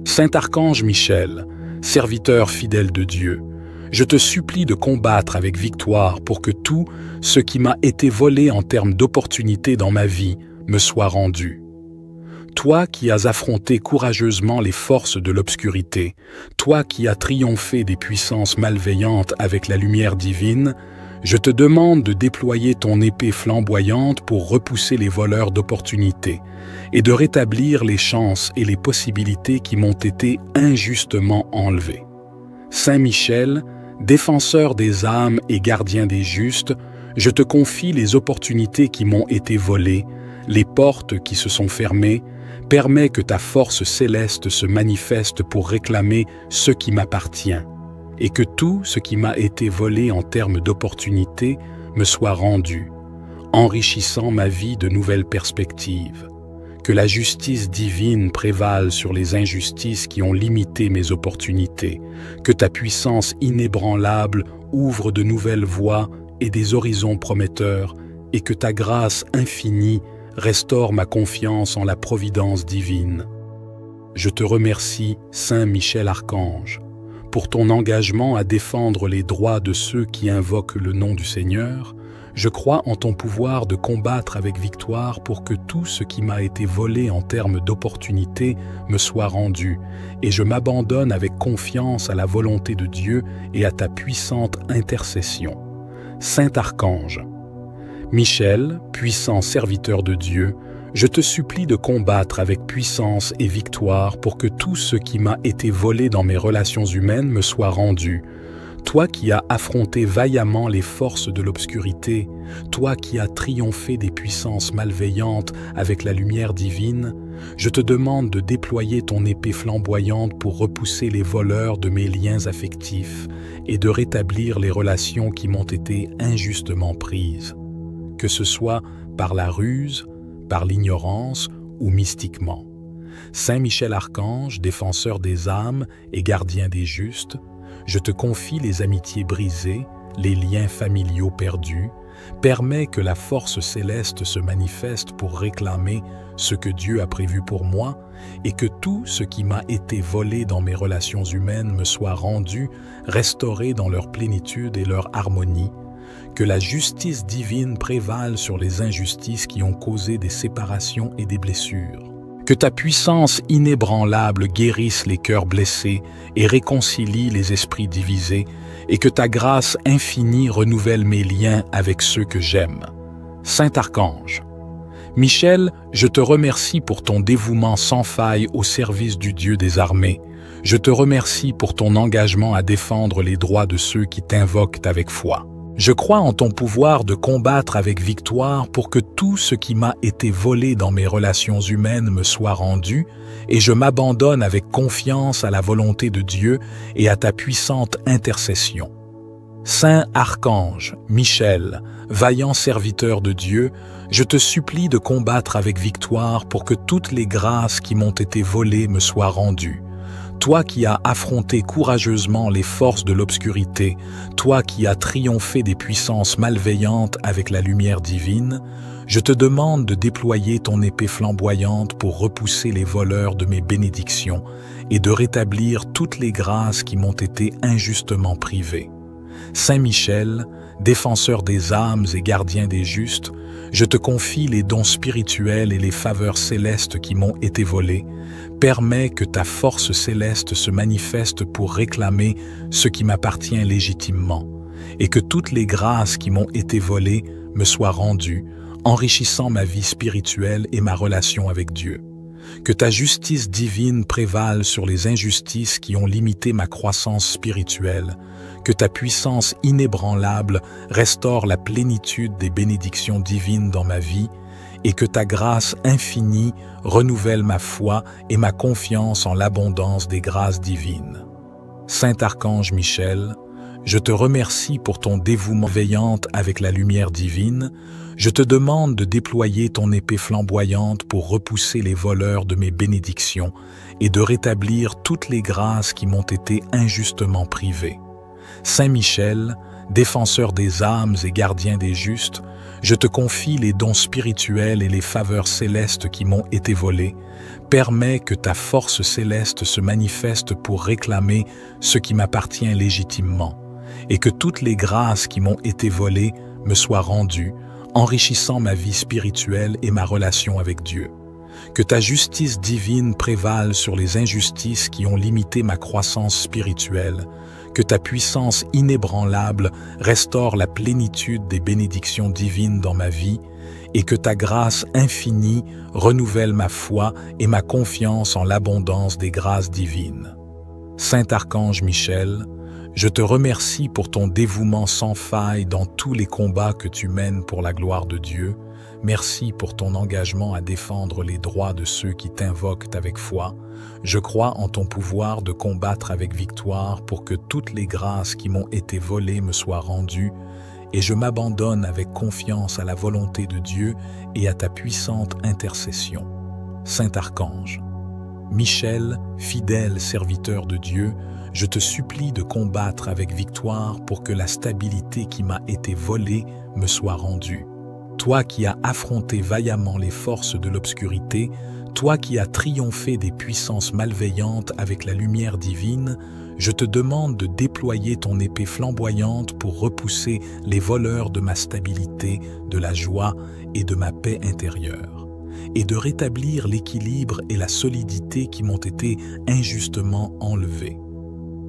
Saint Archange Michel, serviteur fidèle de Dieu, je te supplie de combattre avec victoire pour que tout ce qui m'a été volé en termes d'opportunités dans ma vie me soit rendu. Toi qui as affronté courageusement les forces de l'obscurité, toi qui as triomphé des puissances malveillantes avec la lumière divine, je te demande de déployer ton épée flamboyante pour repousser les voleurs d'opportunités et de rétablir les chances et les possibilités qui m'ont été injustement enlevées. Saint Michel, défenseur des âmes et gardien des justes, je te confie les opportunités qui m'ont été volées, les portes qui se sont fermées. Permets que ta force céleste se manifeste pour réclamer ce qui m'appartient et que tout ce qui m'a été volé en termes d'opportunités me soit rendu, enrichissant ma vie de nouvelles perspectives. Que la justice divine prévale sur les injustices qui ont limité mes opportunités, que ta puissance inébranlable ouvre de nouvelles voies et des horizons prometteurs, et que ta grâce infinie restaure ma confiance en la providence divine. Je te remercie, Saint Michel Archange, pour ton engagement à défendre les droits de ceux qui invoquent le nom du Seigneur. Je crois en ton pouvoir de combattre avec victoire pour que tout ce qui m'a été volé en termes d'opportunités me soit rendu, et je m'abandonne avec confiance à la volonté de Dieu et à ta puissante intercession. Saint Archange. Michel, puissant serviteur de Dieu, je te supplie de combattre avec puissance et victoire pour que tout ce qui m'a été volé dans mes relations humaines me soit rendu. Toi qui as affronté vaillamment les forces de l'obscurité, toi qui as triomphé des puissances malveillantes avec la lumière divine, je te demande de déployer ton épée flamboyante pour repousser les voleurs de mes liens affectifs et de rétablir les relations qui m'ont été injustement prises, que ce soit par la ruse, par l'ignorance ou mystiquement. Saint Michel Archange, défenseur des âmes et gardien des justes, je te confie les amitiés brisées, les liens familiaux perdus, permets que la force céleste se manifeste pour réclamer ce que Dieu a prévu pour moi et que tout ce qui m'a été volé dans mes relations humaines me soit rendu, restauré dans leur plénitude et leur harmonie, que la justice divine prévale sur les injustices qui ont causé des séparations et des blessures. Que ta puissance inébranlable guérisse les cœurs blessés et réconcilie les esprits divisés, et que ta grâce infinie renouvelle mes liens avec ceux que j'aime. Saint Archange. Michel, je te remercie pour ton dévouement sans faille au service du Dieu des armées. Je te remercie pour ton engagement à défendre les droits de ceux qui t'invoquent avec foi. Je crois en ton pouvoir de combattre avec victoire pour que tout ce qui m'a été volé dans mes relations humaines me soit rendu, et je m'abandonne avec confiance à la volonté de Dieu et à ta puissante intercession. Saint Archange, Michel, vaillant serviteur de Dieu, je te supplie de combattre avec victoire pour que toutes les grâces qui m'ont été volées me soient rendues. Toi qui as affronté courageusement les forces de l'obscurité, toi qui as triomphé des puissances malveillantes avec la lumière divine, je te demande de déployer ton épée flamboyante pour repousser les voleurs de mes bénédictions et de rétablir toutes les grâces qui m'ont été injustement privées. Saint Michel, défenseur des âmes et gardien des justes, je te confie les dons spirituels et les faveurs célestes qui m'ont été volés. Permets que ta force céleste se manifeste pour réclamer ce qui m'appartient légitimement, et que toutes les grâces qui m'ont été volées me soient rendues, enrichissant ma vie spirituelle et ma relation avec Dieu. Que ta justice divine prévale sur les injustices qui ont limité ma croissance spirituelle, que ta puissance inébranlable restaure la plénitude des bénédictions divines dans ma vie, et que ta grâce infinie renouvelle ma foi et ma confiance en l'abondance des grâces divines. Saint Archange Michel, je te remercie pour ton dévouement veillant avec la lumière divine. Je te demande de déployer ton épée flamboyante pour repousser les voleurs de mes bénédictions et de rétablir toutes les grâces qui m'ont été injustement privées. Saint Michel, défenseur des âmes et gardien des justes, je te confie les dons spirituels et les faveurs célestes qui m'ont été volés. Permets que ta force céleste se manifeste pour réclamer ce qui m'appartient légitimement, et que toutes les grâces qui m'ont été volées me soient rendues, enrichissant ma vie spirituelle et ma relation avec Dieu. Que ta justice divine prévale sur les injustices qui ont limité ma croissance spirituelle, que ta puissance inébranlable restaure la plénitude des bénédictions divines dans ma vie, et que ta grâce infinie renouvelle ma foi et ma confiance en l'abondance des grâces divines. Saint Archange Michel, je te remercie pour ton dévouement sans faille dans tous les combats que tu mènes pour la gloire de Dieu. Merci pour ton engagement à défendre les droits de ceux qui t'invoquent avec foi. Je crois en ton pouvoir de combattre avec victoire pour que toutes les grâces qui m'ont été volées me soient rendues, et je m'abandonne avec confiance à la volonté de Dieu et à ta puissante intercession. Saint Archange, Michel, fidèle serviteur de Dieu, je te supplie de combattre avec victoire pour que la stabilité qui m'a été volée me soit rendue. Toi qui as affronté vaillamment les forces de l'obscurité, toi qui as triomphé des puissances malveillantes avec la lumière divine, je te demande de déployer ton épée flamboyante pour repousser les voleurs de ma stabilité, de la joie et de ma paix intérieure, et de rétablir l'équilibre et la solidité qui m'ont été injustement enlevés.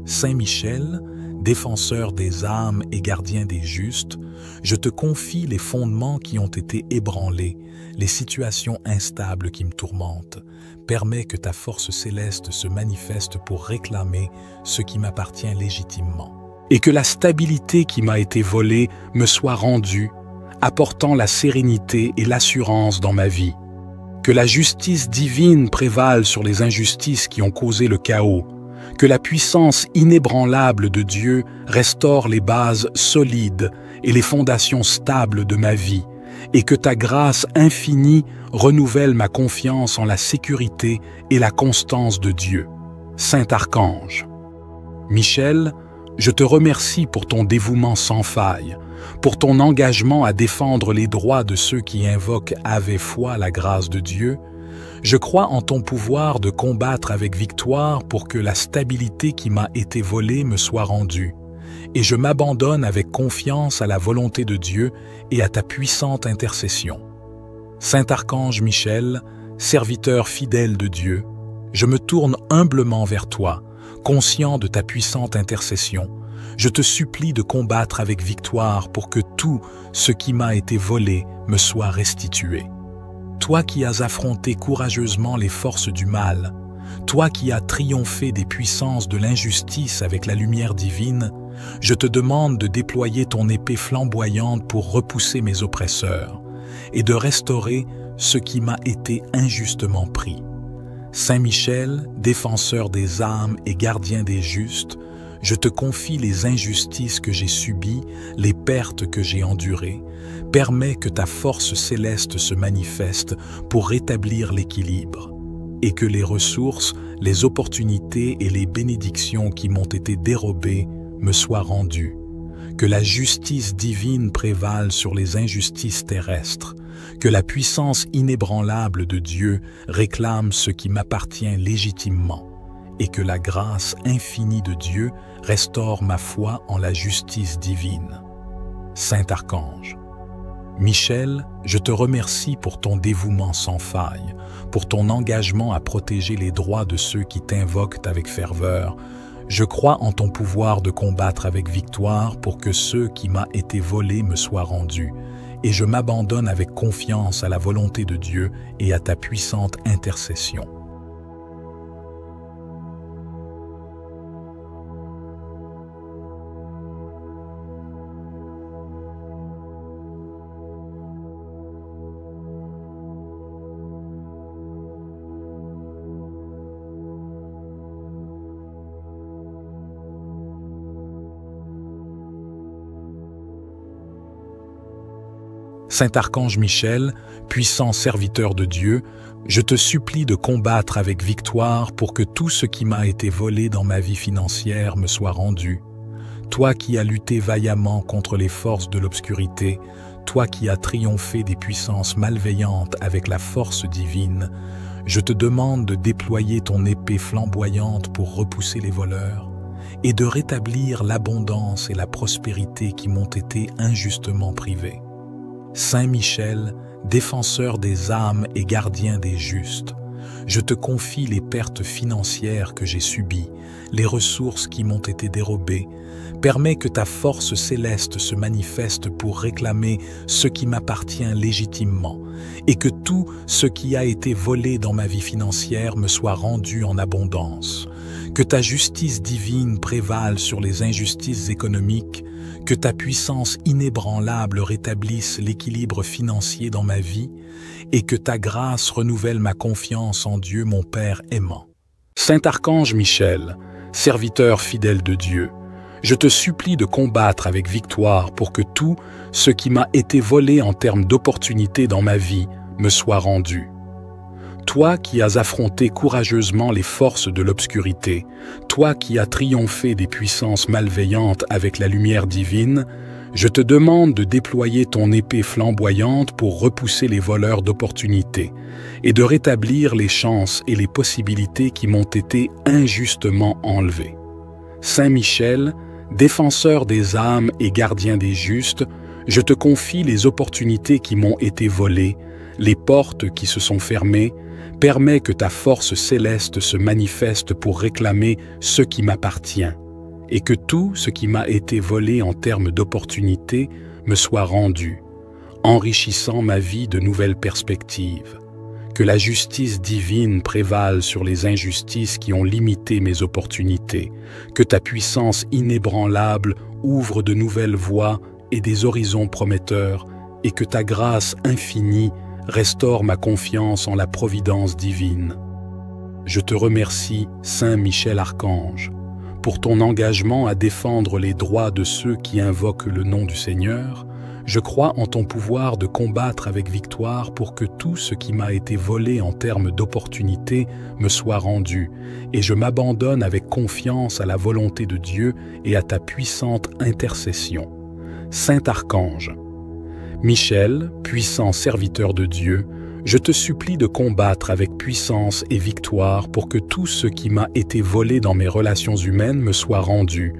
Saint Michel, défenseur des âmes et gardien des justes, je te confie les fondements qui ont été ébranlés, les situations instables qui me tourmentent. Permets que ta force céleste se manifeste pour réclamer ce qui m'appartient légitimement. Et que la stabilité qui m'a été volée me soit rendue, apportant la sérénité et l'assurance dans ma vie. Que la justice divine prévale sur les injustices qui ont causé le chaos. Que la puissance inébranlable de Dieu restaure les bases solides et les fondations stables de ma vie, et que ta grâce infinie renouvelle ma confiance en la sécurité et la constance de Dieu. Saint Archange. Michel, je te remercie pour ton dévouement sans faille, pour ton engagement à défendre les droits de ceux qui invoquent avec foi la grâce de Dieu. Je crois en ton pouvoir de combattre avec victoire pour que la stabilité qui m'a été volée me soit rendue. Et je m'abandonne avec confiance à la volonté de Dieu et à ta puissante intercession. Saint Archange Michel, serviteur fidèle de Dieu, je me tourne humblement vers toi, conscient de ta puissante intercession. Je te supplie de combattre avec victoire pour que tout ce qui m'a été volé me soit restitué. Toi qui as affronté courageusement les forces du mal, toi qui as triomphé des puissances de l'injustice avec la lumière divine, je te demande de déployer ton épée flamboyante pour repousser mes oppresseurs et de restaurer ce qui m'a été injustement pris. Saint Michel, défenseur des âmes et gardien des justes, je te confie les injustices que j'ai subies, les pertes que j'ai endurées. Permets que ta force céleste se manifeste pour rétablir l'équilibre et que les ressources, les opportunités et les bénédictions qui m'ont été dérobées me soient rendues. Que la justice divine prévale sur les injustices terrestres, que la puissance inébranlable de Dieu réclame ce qui m'appartient légitimement, et que la grâce infinie de Dieu restaure ma foi en la justice divine. Saint Archange. Michel, je te remercie pour ton dévouement sans faille, pour ton engagement à protéger les droits de ceux qui t'invoquent avec ferveur. Je crois en ton pouvoir de combattre avec victoire pour que ceux qui m'a été volés me soient rendus, et je m'abandonne avec confiance à la volonté de Dieu et à ta puissante intercession. Saint Archange Michel, puissant serviteur de Dieu, je te supplie de combattre avec victoire pour que tout ce qui m'a été volé dans ma vie financière me soit rendu. Toi qui as lutté vaillamment contre les forces de l'obscurité, toi qui as triomphé des puissances malveillantes avec la force divine, je te demande de déployer ton épée flamboyante pour repousser les voleurs et de rétablir l'abondance et la prospérité qui m'ont été injustement privées. Saint Michel, défenseur des âmes et gardien des justes, je te confie les pertes financières que j'ai subies, les ressources qui m'ont été dérobées. Permets que ta force céleste se manifeste pour réclamer ce qui m'appartient légitimement et que tout ce qui a été volé dans ma vie financière me soit rendu en abondance. Que ta justice divine prévale sur les injustices économiques, que ta puissance inébranlable rétablisse l'équilibre financier dans ma vie et que ta grâce renouvelle ma confiance en Dieu, mon Père aimant. Saint Archange Michel, serviteur fidèle de Dieu, je te supplie de combattre avec victoire pour que tout ce qui m'a été volé en termes d'opportunités dans ma vie me soit rendu. Toi qui as affronté courageusement les forces de l'obscurité, toi qui as triomphé des puissances malveillantes avec la lumière divine, je te demande de déployer ton épée flamboyante pour repousser les voleurs d'opportunités et de rétablir les chances et les possibilités qui m'ont été injustement enlevées. Saint Michel, défenseur des âmes et gardien des justes, je te confie les opportunités qui m'ont été volées, les portes qui se sont fermées. Permets que ta force céleste se manifeste pour réclamer ce qui m'appartient et que tout ce qui m'a été volé en termes d'opportunités me soit rendu, enrichissant ma vie de nouvelles perspectives. Que la justice divine prévale sur les injustices qui ont limité mes opportunités, que ta puissance inébranlable ouvre de nouvelles voies et des horizons prometteurs, et que ta grâce infinie restaure ma confiance en la providence divine. Je te remercie, Saint Michel Archange, pour ton engagement à défendre les droits de ceux qui invoquent le nom du Seigneur. Je crois en ton pouvoir de combattre avec victoire pour que tout ce qui m'a été volé en termes d'opportunités me soit rendu, et je m'abandonne avec confiance à la volonté de Dieu et à ta puissante intercession. Saint Archange, Michel, puissant serviteur de Dieu, je te supplie de combattre avec puissance et victoire pour que tout ce qui m'a été volé dans mes relations humaines me soit rendu.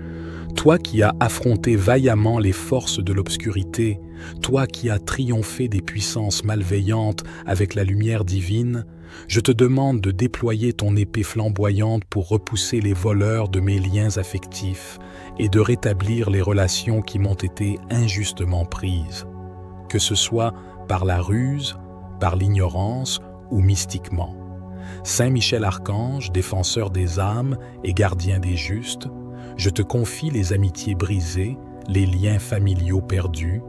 Toi qui as affronté vaillamment les forces de l'obscurité, toi qui as triomphé des puissances malveillantes avec la lumière divine, je te demande de déployer ton épée flamboyante pour repousser les voleurs de mes liens affectifs et de rétablir les relations qui m'ont été injustement prises. Que ce soit par la ruse, par l'ignorance ou mystiquement. Saint Michel Archange, défenseur des âmes et gardien des justes, je te confie les amitiés brisées, les liens familiaux perdus,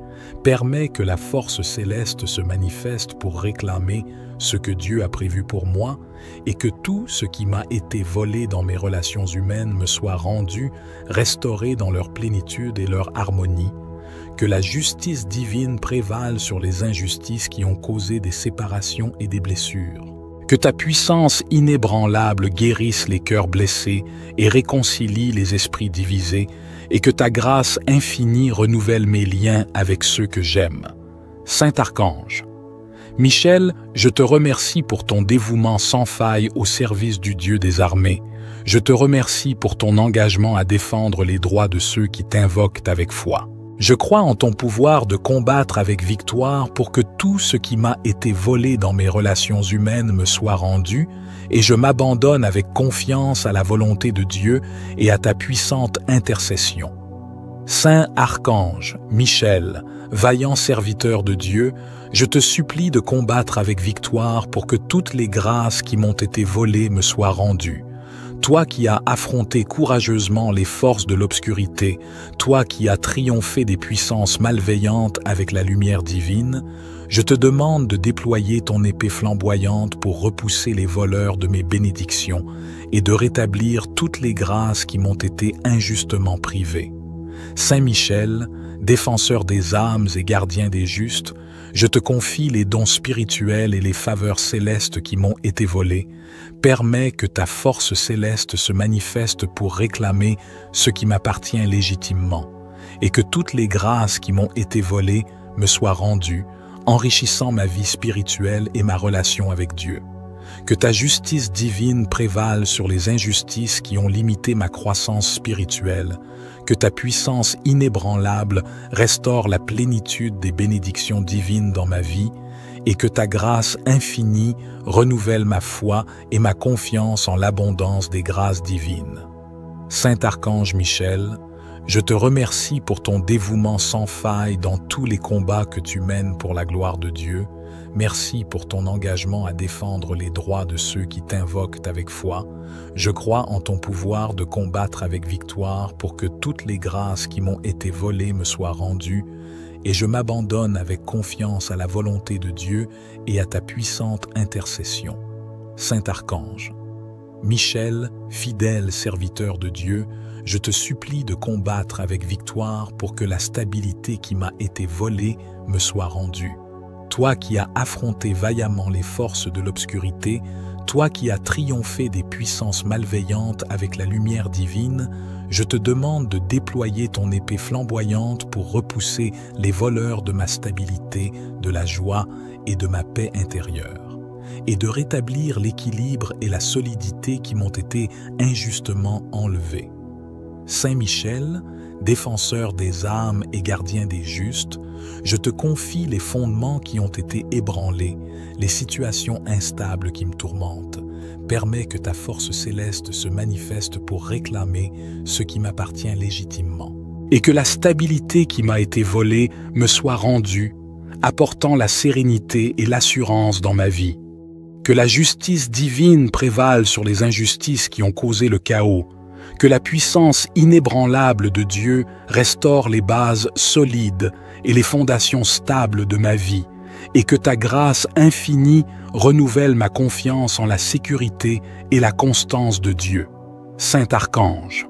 permets que la force céleste se manifeste pour réclamer ce que Dieu a prévu pour moi et que tout ce qui m'a été volé dans mes relations humaines me soit rendu, restauré dans leur plénitude et leur harmonie, que la justice divine prévale sur les injustices qui ont causé des séparations et des blessures. Que ta puissance inébranlable guérisse les cœurs blessés et réconcilie les esprits divisés, et que ta grâce infinie renouvelle mes liens avec ceux que j'aime. Saint Archange, Michel, je te remercie pour ton dévouement sans faille au service du Dieu des armées. Je te remercie pour ton engagement à défendre les droits de ceux qui t'invoquent avec foi. Je crois en ton pouvoir de combattre avec victoire pour que tout ce qui m'a été volé dans mes relations humaines me soit rendu, et je m'abandonne avec confiance à la volonté de Dieu et à ta puissante intercession. Saint Archange, Michel, vaillant serviteur de Dieu, je te supplie de combattre avec victoire pour que toutes les grâces qui m'ont été volées me soient rendues. Toi qui as affronté courageusement les forces de l'obscurité, toi qui as triomphé des puissances malveillantes avec la lumière divine, je te demande de déployer ton épée flamboyante pour repousser les voleurs de mes bénédictions et de rétablir toutes les grâces qui m'ont été injustement privées. Saint Michel, défenseur des âmes et gardien des justes, je te confie les dons spirituels et les faveurs célestes qui m'ont été volés. Permets que ta force céleste se manifeste pour réclamer ce qui m'appartient légitimement, et que toutes les grâces qui m'ont été volées me soient rendues, enrichissant ma vie spirituelle et ma relation avec Dieu. Que ta justice divine prévale sur les injustices qui ont limité ma croissance spirituelle, que ta puissance inébranlable restaure la plénitude des bénédictions divines dans ma vie, et que ta grâce infinie renouvelle ma foi et ma confiance en l'abondance des grâces divines. Saint Archange Michel, je te remercie pour ton dévouement sans faille dans tous les combats que tu mènes pour la gloire de Dieu. Merci pour ton engagement à défendre les droits de ceux qui t'invoquent avec foi. Je crois en ton pouvoir de combattre avec victoire pour que toutes les grâces qui m'ont été volées me soient rendues, et je m'abandonne avec confiance à la volonté de Dieu et à ta puissante intercession. Saint Archange, Michel, fidèle serviteur de Dieu, je te supplie de combattre avec victoire pour que la stabilité qui m'a été volée me soit rendue. Toi qui as affronté vaillamment les forces de l'obscurité, toi qui as triomphé des puissances malveillantes avec la lumière divine, je te demande de déployer ton épée flamboyante pour repousser les voleurs de ma stabilité, de la joie et de ma paix intérieure, et de rétablir l'équilibre et la solidité qui m'ont été injustement enlevés. Saint Michel, défenseur des âmes et gardien des justes, je te confie les fondements qui ont été ébranlés, les situations instables qui me tourmentent. permets que ta force céleste se manifeste pour réclamer ce qui m'appartient légitimement. Et que la stabilité qui m'a été volée me soit rendue, apportant la sérénité et l'assurance dans ma vie. Que la justice divine prévale sur les injustices qui ont causé le chaos. Que la puissance inébranlable de Dieu restaure les bases solides et les fondations stables de ma vie, et que ta grâce infinie renouvelle ma confiance en la sécurité et la constance de Dieu. Saint Archange.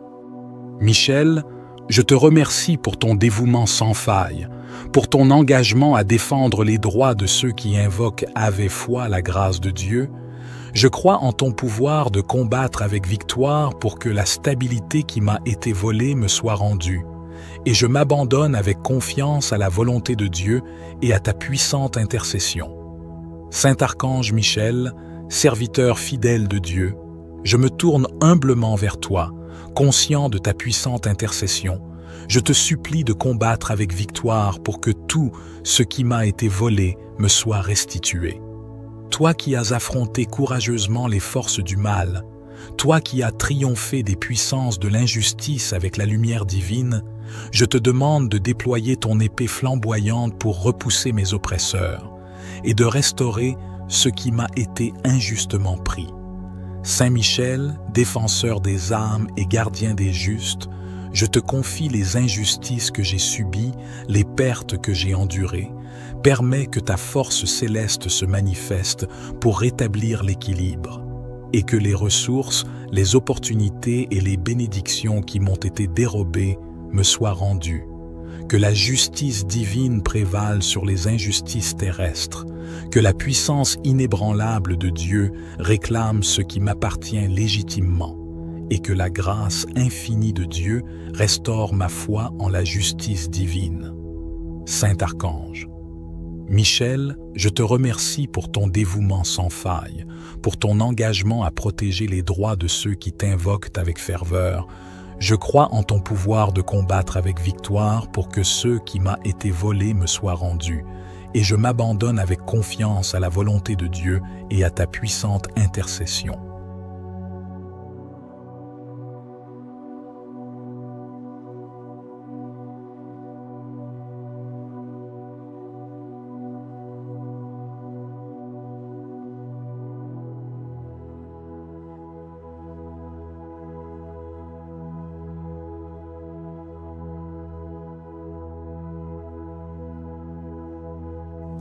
Michel, je te remercie pour ton dévouement sans faille, pour ton engagement à défendre les droits de ceux qui invoquent avec foi la grâce de Dieu. Je crois en ton pouvoir de combattre avec victoire pour que la stabilité qui m'a été volée me soit rendue, et je m'abandonne avec confiance à la volonté de Dieu et à ta puissante intercession. Saint Archange Michel, serviteur fidèle de Dieu, je me tourne humblement vers toi, conscient de ta puissante intercession. Je te supplie de combattre avec victoire pour que tout ce qui m'a été volé me soit restitué. Toi qui as affronté courageusement les forces du mal, toi qui as triomphé des puissances de l'injustice avec la lumière divine, je te demande de déployer ton épée flamboyante pour repousser mes oppresseurs et de restaurer ce qui m'a été injustement pris. Saint Michel, défenseur des âmes et gardien des justes, je te confie les injustices que j'ai subies, les pertes que j'ai endurées. Permets que ta force céleste se manifeste pour rétablir l'équilibre, et que les ressources, les opportunités et les bénédictions qui m'ont été dérobées me soient rendues. Que la justice divine prévale sur les injustices terrestres, que la puissance inébranlable de Dieu réclame ce qui m'appartient légitimement, et que la grâce infinie de Dieu restaure ma foi en la justice divine. Saint Archange. Michel, je te remercie pour ton dévouement sans faille, pour ton engagement à protéger les droits de ceux qui t'invoquent avec ferveur. Je crois en ton pouvoir de combattre avec victoire pour que ceux qui m'ont été volés me soient rendus, et je m'abandonne avec confiance à la volonté de Dieu et à ta puissante intercession.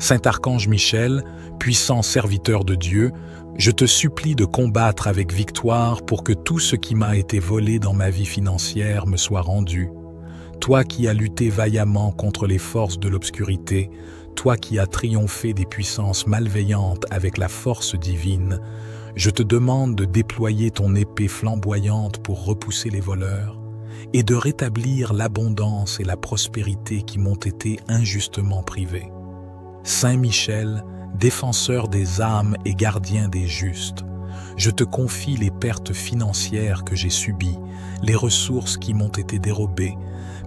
Saint Archange Michel, puissant serviteur de Dieu, je te supplie de combattre avec victoire pour que tout ce qui m'a été volé dans ma vie financière me soit rendu. Toi qui as lutté vaillamment contre les forces de l'obscurité, toi qui as triomphé des puissances malveillantes avec la force divine, je te demande de déployer ton épée flamboyante pour repousser les voleurs et de rétablir l'abondance et la prospérité qui m'ont été injustement privées. Saint Michel, défenseur des âmes et gardien des justes, je te confie les pertes financières que j'ai subies, les ressources qui m'ont été dérobées.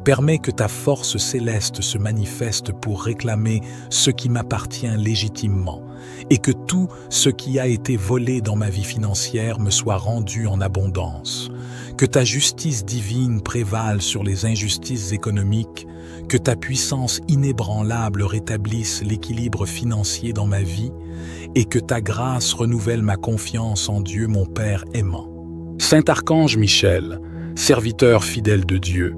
Permets que ta force céleste se manifeste pour réclamer ce qui m'appartient légitimement et que tout ce qui a été volé dans ma vie financière me soit rendu en abondance. Que ta justice divine prévale sur les injustices économiques, que ta puissance inébranlable rétablisse l'équilibre financier dans ma vie et que ta grâce renouvelle ma confiance en Dieu mon Père aimant. Saint Archange Michel, serviteur fidèle de Dieu,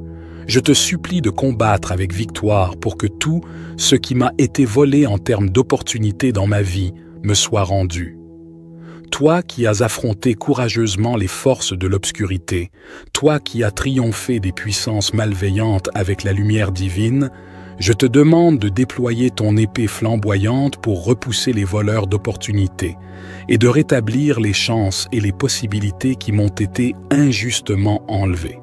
je te supplie de combattre avec victoire pour que tout ce qui m'a été volé en termes d'opportunités dans ma vie me soit rendu. Toi qui as affronté courageusement les forces de l'obscurité, toi qui as triomphé des puissances malveillantes avec la lumière divine, je te demande de déployer ton épée flamboyante pour repousser les voleurs d'opportunités et de rétablir les chances et les possibilités qui m'ont été injustement enlevées.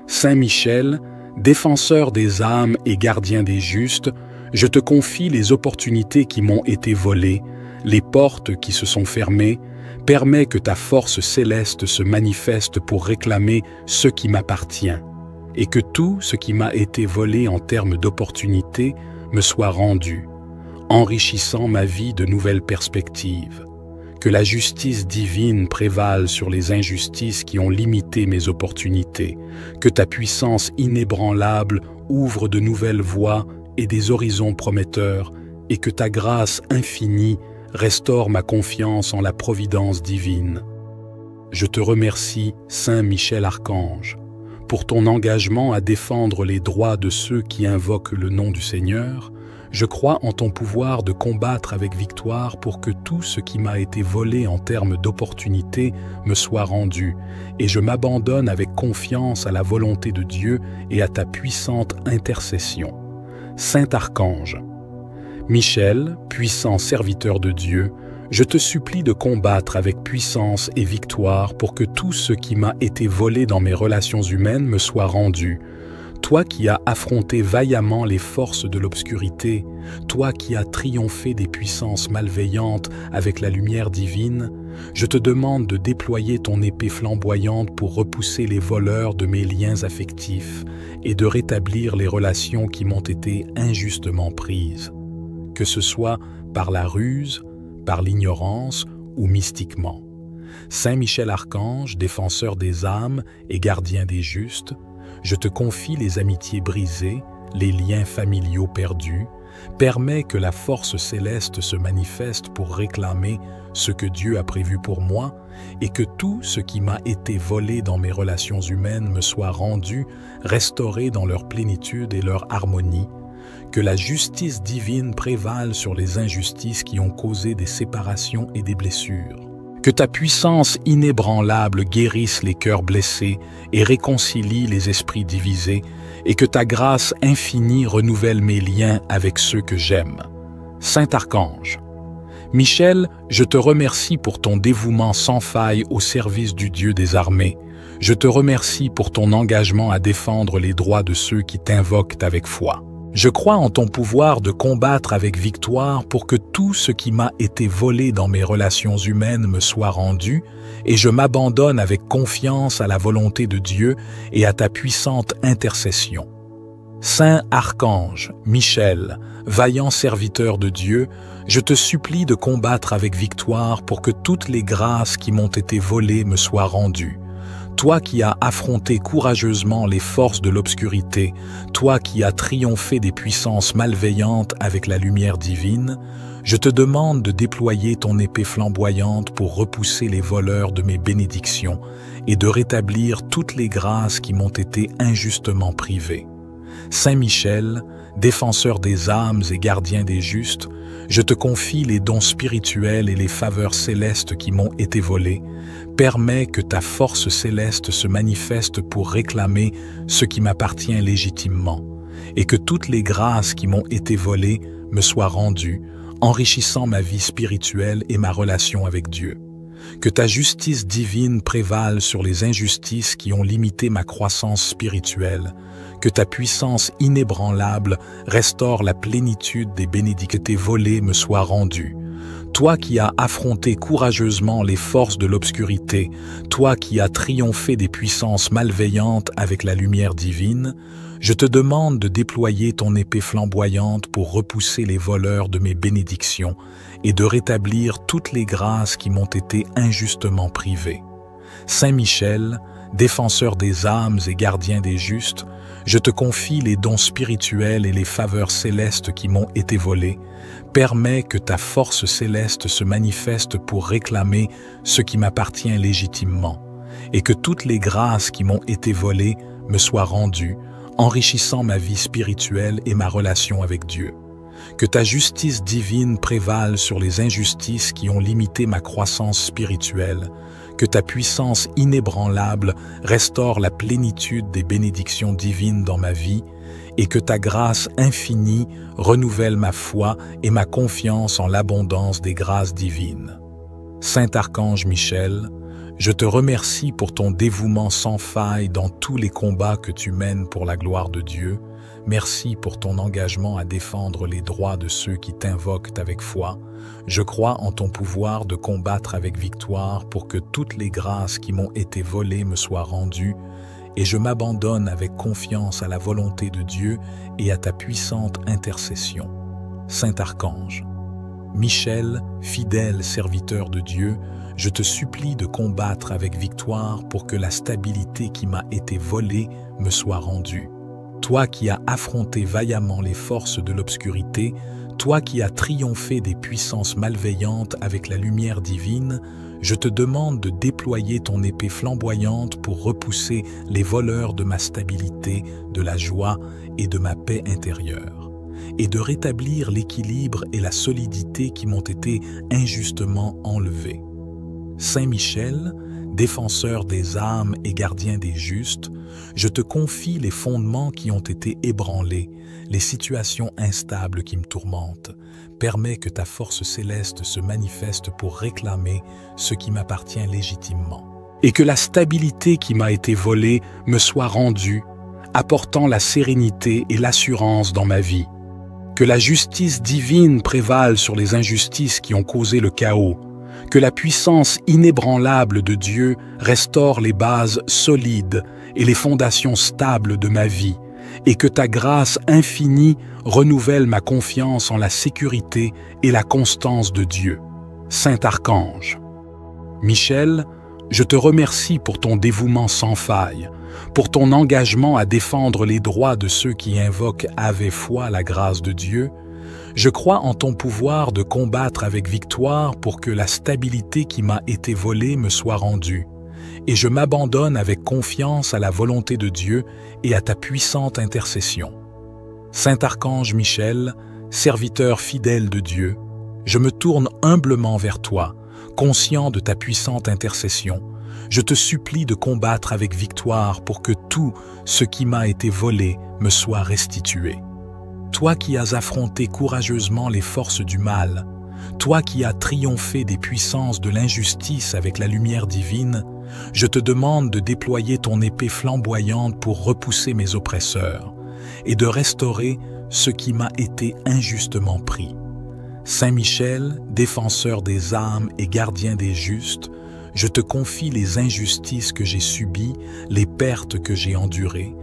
Saint Michel, défenseur des âmes et gardien des justes, je te confie les opportunités qui m'ont été volées, les portes qui se sont fermées. Permets que ta force céleste se manifeste pour réclamer ce qui m'appartient, et que tout ce qui m'a été volé en termes d'opportunités me soit rendu, enrichissant ma vie de nouvelles perspectives. Que la justice divine prévale sur les injustices qui ont limité mes opportunités. Que ta puissance inébranlable ouvre de nouvelles voies et des horizons prometteurs, et que ta grâce infinie restaure ma confiance en la providence divine. Je te remercie, Saint Michel Archange, pour ton engagement à défendre les droits de ceux qui invoquent le nom du Seigneur. Je crois en ton pouvoir de combattre avec victoire pour que tout ce qui m'a été volé en termes d'opportunités me soit rendu, et je m'abandonne avec confiance à la volonté de Dieu et à ta puissante intercession. Saint Archange, Michel, puissant serviteur de Dieu, je te supplie de combattre avec puissance et victoire pour que tout ce qui m'a été volé dans mes relations humaines me soit rendu. Toi qui as affronté vaillamment les forces de l'obscurité, toi qui as triomphé des puissances malveillantes avec la lumière divine, je te demande de déployer ton épée flamboyante pour repousser les voleurs de mes liens affectifs et de rétablir les relations qui m'ont été injustement prises. Que ce soit par la ruse, par l'ignorance ou mystiquement. Saint Michel Archange, défenseur des âmes et gardien des justes, je te confie les amitiés brisées, les liens familiaux perdus, permets que la force céleste se manifeste pour réclamer ce que Dieu a prévu pour moi et que tout ce qui m'a été volé dans mes relations humaines me soit rendu, restauré dans leur plénitude et leur harmonie, que la justice divine prévale sur les injustices qui ont causé des séparations et des blessures. Que ta puissance inébranlable guérisse les cœurs blessés et réconcilie les esprits divisés, et que ta grâce infinie renouvelle mes liens avec ceux que j'aime. Saint Archange, Michel, je te remercie pour ton dévouement sans faille au service du Dieu des armées. Je te remercie pour ton engagement à défendre les droits de ceux qui t'invoquent avec foi. Je crois en ton pouvoir de combattre avec victoire pour que tout ce qui m'a été volé dans mes relations humaines me soit rendu, et je m'abandonne avec confiance à la volonté de Dieu et à ta puissante intercession. Saint Archange, Michel, vaillant serviteur de Dieu, je te supplie de combattre avec victoire pour que toutes les grâces qui m'ont été volées me soient rendues. Toi qui as affronté courageusement les forces de l'obscurité, toi qui as triomphé des puissances malveillantes avec la lumière divine, je te demande de déployer ton épée flamboyante pour repousser les voleurs de mes bénédictions et de rétablir toutes les grâces qui m'ont été injustement privées. Saint Michel, défenseur des âmes et gardien des justes, je te confie les dons spirituels et les faveurs célestes qui m'ont été volés. Permets que ta force céleste se manifeste pour réclamer ce qui m'appartient légitimement, et que toutes les grâces qui m'ont été volées me soient rendues, enrichissant ma vie spirituelle et ma relation avec Dieu. Que ta justice divine prévale sur les injustices qui ont limité ma croissance spirituelle, que ta puissance inébranlable restaure la plénitude des bénédictions que tes volées me soient rendues. Toi qui as affronté courageusement les forces de l'obscurité, toi qui as triomphé des puissances malveillantes avec la lumière divine, je te demande de déployer ton épée flamboyante pour repousser les voleurs de mes bénédictions et de rétablir toutes les grâces qui m'ont été injustement privées. Saint Michel, défenseur des âmes et gardien des justes, je te confie les dons spirituels et les faveurs célestes qui m'ont été volés. Permets que ta force céleste se manifeste pour réclamer ce qui m'appartient légitimement, et que toutes les grâces qui m'ont été volées me soient rendues, enrichissant ma vie spirituelle et ma relation avec Dieu. Que ta justice divine prévale sur les injustices qui ont limité ma croissance spirituelle, que ta puissance inébranlable restaure la plénitude des bénédictions divines dans ma vie, et que ta grâce infinie renouvelle ma foi et ma confiance en l'abondance des grâces divines. Saint Archange Michel, je te remercie pour ton dévouement sans faille dans tous les combats que tu mènes pour la gloire de Dieu. Merci pour ton engagement à défendre les droits de ceux qui t'invoquent avec foi. Je crois en ton pouvoir de combattre avec victoire pour que toutes les grâces qui m'ont été volées me soient rendues, et je m'abandonne avec confiance à la volonté de Dieu et à ta puissante intercession. Saint Archange, Michel, fidèle serviteur de Dieu, je te supplie de combattre avec victoire pour que la stabilité qui m'a été volée me soit rendue. Toi qui as affronté vaillamment les forces de l'obscurité, toi qui as triomphé des puissances malveillantes avec la lumière divine, je te demande de déployer ton épée flamboyante pour repousser les voleurs de ma stabilité, de la joie et de ma paix intérieure, et de rétablir l'équilibre et la solidité qui m'ont été injustement enlevés. Saint Michel, défenseur des âmes et gardien des justes, je te confie les fondements qui ont été ébranlés, les situations instables qui me tourmentent. Permets que ta force céleste se manifeste pour réclamer ce qui m'appartient légitimement. Et que la stabilité qui m'a été volée me soit rendue, apportant la sérénité et l'assurance dans ma vie. Que la justice divine prévale sur les injustices qui ont causé le chaos. Que la puissance inébranlable de Dieu restaure les bases solides et les fondations stables de ma vie, et que ta grâce infinie renouvelle ma confiance en la sécurité et la constance de Dieu. Saint Archange. Michel, je te remercie pour ton dévouement sans faille, pour ton engagement à défendre les droits de ceux qui invoquent avec foi la grâce de Dieu. Je crois en ton pouvoir de combattre avec victoire pour que la stabilité qui m'a été volée me soit rendue, et je m'abandonne avec confiance à la volonté de Dieu et à ta puissante intercession. Saint Archange Michel, serviteur fidèle de Dieu, je me tourne humblement vers toi, conscient de ta puissante intercession. Je te supplie de combattre avec victoire pour que tout ce qui m'a été volé me soit restitué. Toi qui as affronté courageusement les forces du mal, toi qui as triomphé des puissances de l'injustice avec la lumière divine, je te demande de déployer ton épée flamboyante pour repousser mes oppresseurs et de restaurer ce qui m'a été injustement pris. Saint Michel, défenseur des âmes et gardien des justes, je te confie les injustices que j'ai subies, les pertes que j'ai endurées.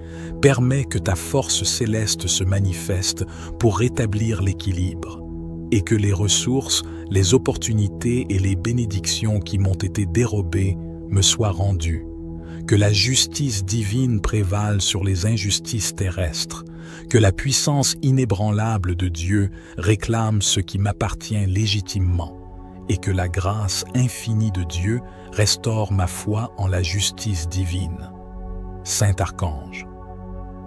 Permets que ta force céleste se manifeste pour rétablir l'équilibre, et que les ressources, les opportunités et les bénédictions qui m'ont été dérobées me soient rendues. Que la justice divine prévale sur les injustices terrestres, que la puissance inébranlable de Dieu réclame ce qui m'appartient légitimement, et que la grâce infinie de Dieu restaure ma foi en la justice divine. Saint Archange.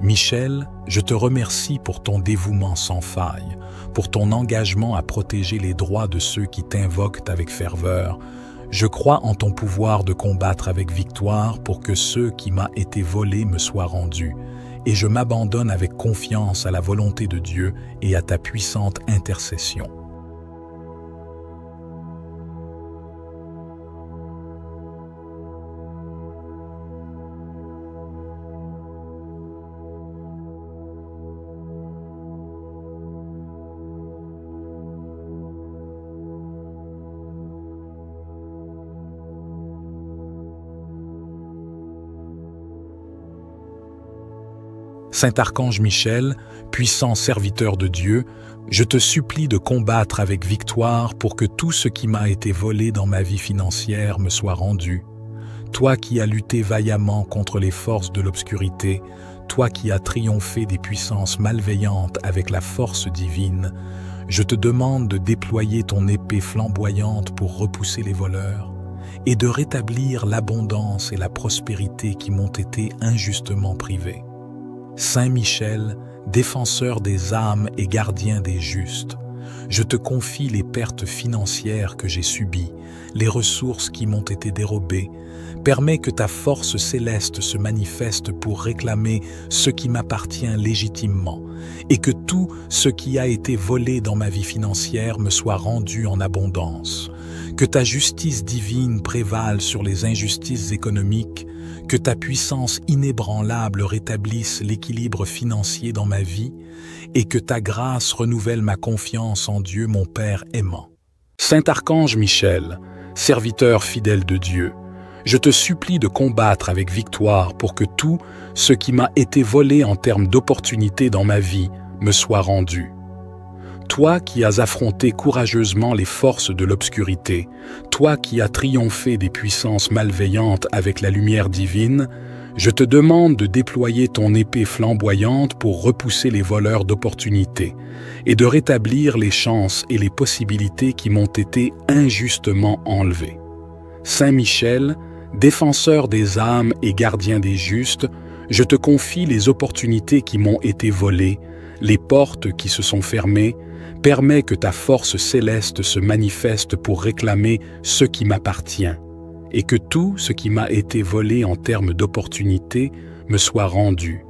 Michel, je te remercie pour ton dévouement sans faille, pour ton engagement à protéger les droits de ceux qui t'invoquent avec ferveur. Je crois en ton pouvoir de combattre avec victoire pour que ce qui m'a été volé me soit rendu, et je m'abandonne avec confiance à la volonté de Dieu et à ta puissante intercession. Saint Archange Michel, puissant serviteur de Dieu, je te supplie de combattre avec victoire pour que tout ce qui m'a été volé dans ma vie financière me soit rendu. Toi qui as lutté vaillamment contre les forces de l'obscurité, toi qui as triomphé des puissances malveillantes avec la force divine, je te demande de déployer ton épée flamboyante pour repousser les voleurs et de rétablir l'abondance et la prospérité qui m'ont été injustement privées. Saint Michel, défenseur des âmes et gardien des justes, je te confie les pertes financières que j'ai subies, les ressources qui m'ont été dérobées. Permets que ta force céleste se manifeste pour réclamer ce qui m'appartient légitimement et que tout ce qui a été volé dans ma vie financière me soit rendu en abondance. Que ta justice divine prévale sur les injustices économiques, que ta puissance inébranlable rétablisse l'équilibre financier dans ma vie et que ta grâce renouvelle ma confiance en Dieu, mon Père aimant. Saint Archange Michel, serviteur fidèle de Dieu, je te supplie de combattre avec victoire pour que tout ce qui m'a été volé en termes d'opportunités dans ma vie me soit rendu. Toi qui as affronté courageusement les forces de l'obscurité, toi qui as triomphé des puissances malveillantes avec la lumière divine, je te demande de déployer ton épée flamboyante pour repousser les voleurs d'opportunités et de rétablir les chances et les possibilités qui m'ont été injustement enlevées. Saint Michel, défenseur des âmes et gardien des justes, je te confie les opportunités qui m'ont été volées, les portes qui se sont fermées. Permets que ta force céleste se manifeste pour réclamer ce qui m'appartient, et que tout ce qui m'a été volé en termes d'opportunités me soit rendu,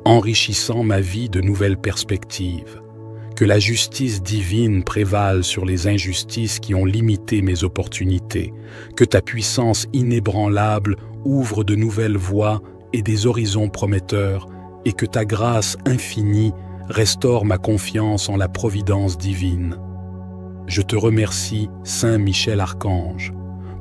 enrichissant ma vie de nouvelles perspectives. Que la justice divine prévale sur les injustices qui ont limité mes opportunités, que ta puissance inébranlable ouvre de nouvelles voies et des horizons prometteurs, et que ta grâce infinie restaure ma confiance en la providence divine. Je te remercie, Saint Michel Archange,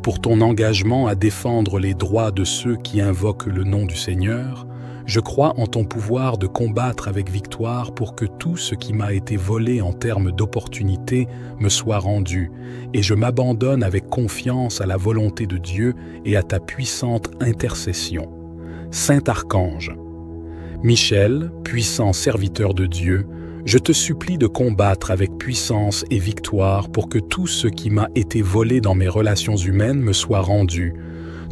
pour ton engagement à défendre les droits de ceux qui invoquent le nom du Seigneur. Je crois en ton pouvoir de combattre avec victoire pour que tout ce qui m'a été volé en termes d'opportunités me soit rendu, et je m'abandonne avec confiance à la volonté de Dieu et à ta puissante intercession. Saint Archange, Michel, puissant serviteur de Dieu, je te supplie de combattre avec puissance et victoire pour que tout ce qui m'a été volé dans mes relations humaines me soit rendu.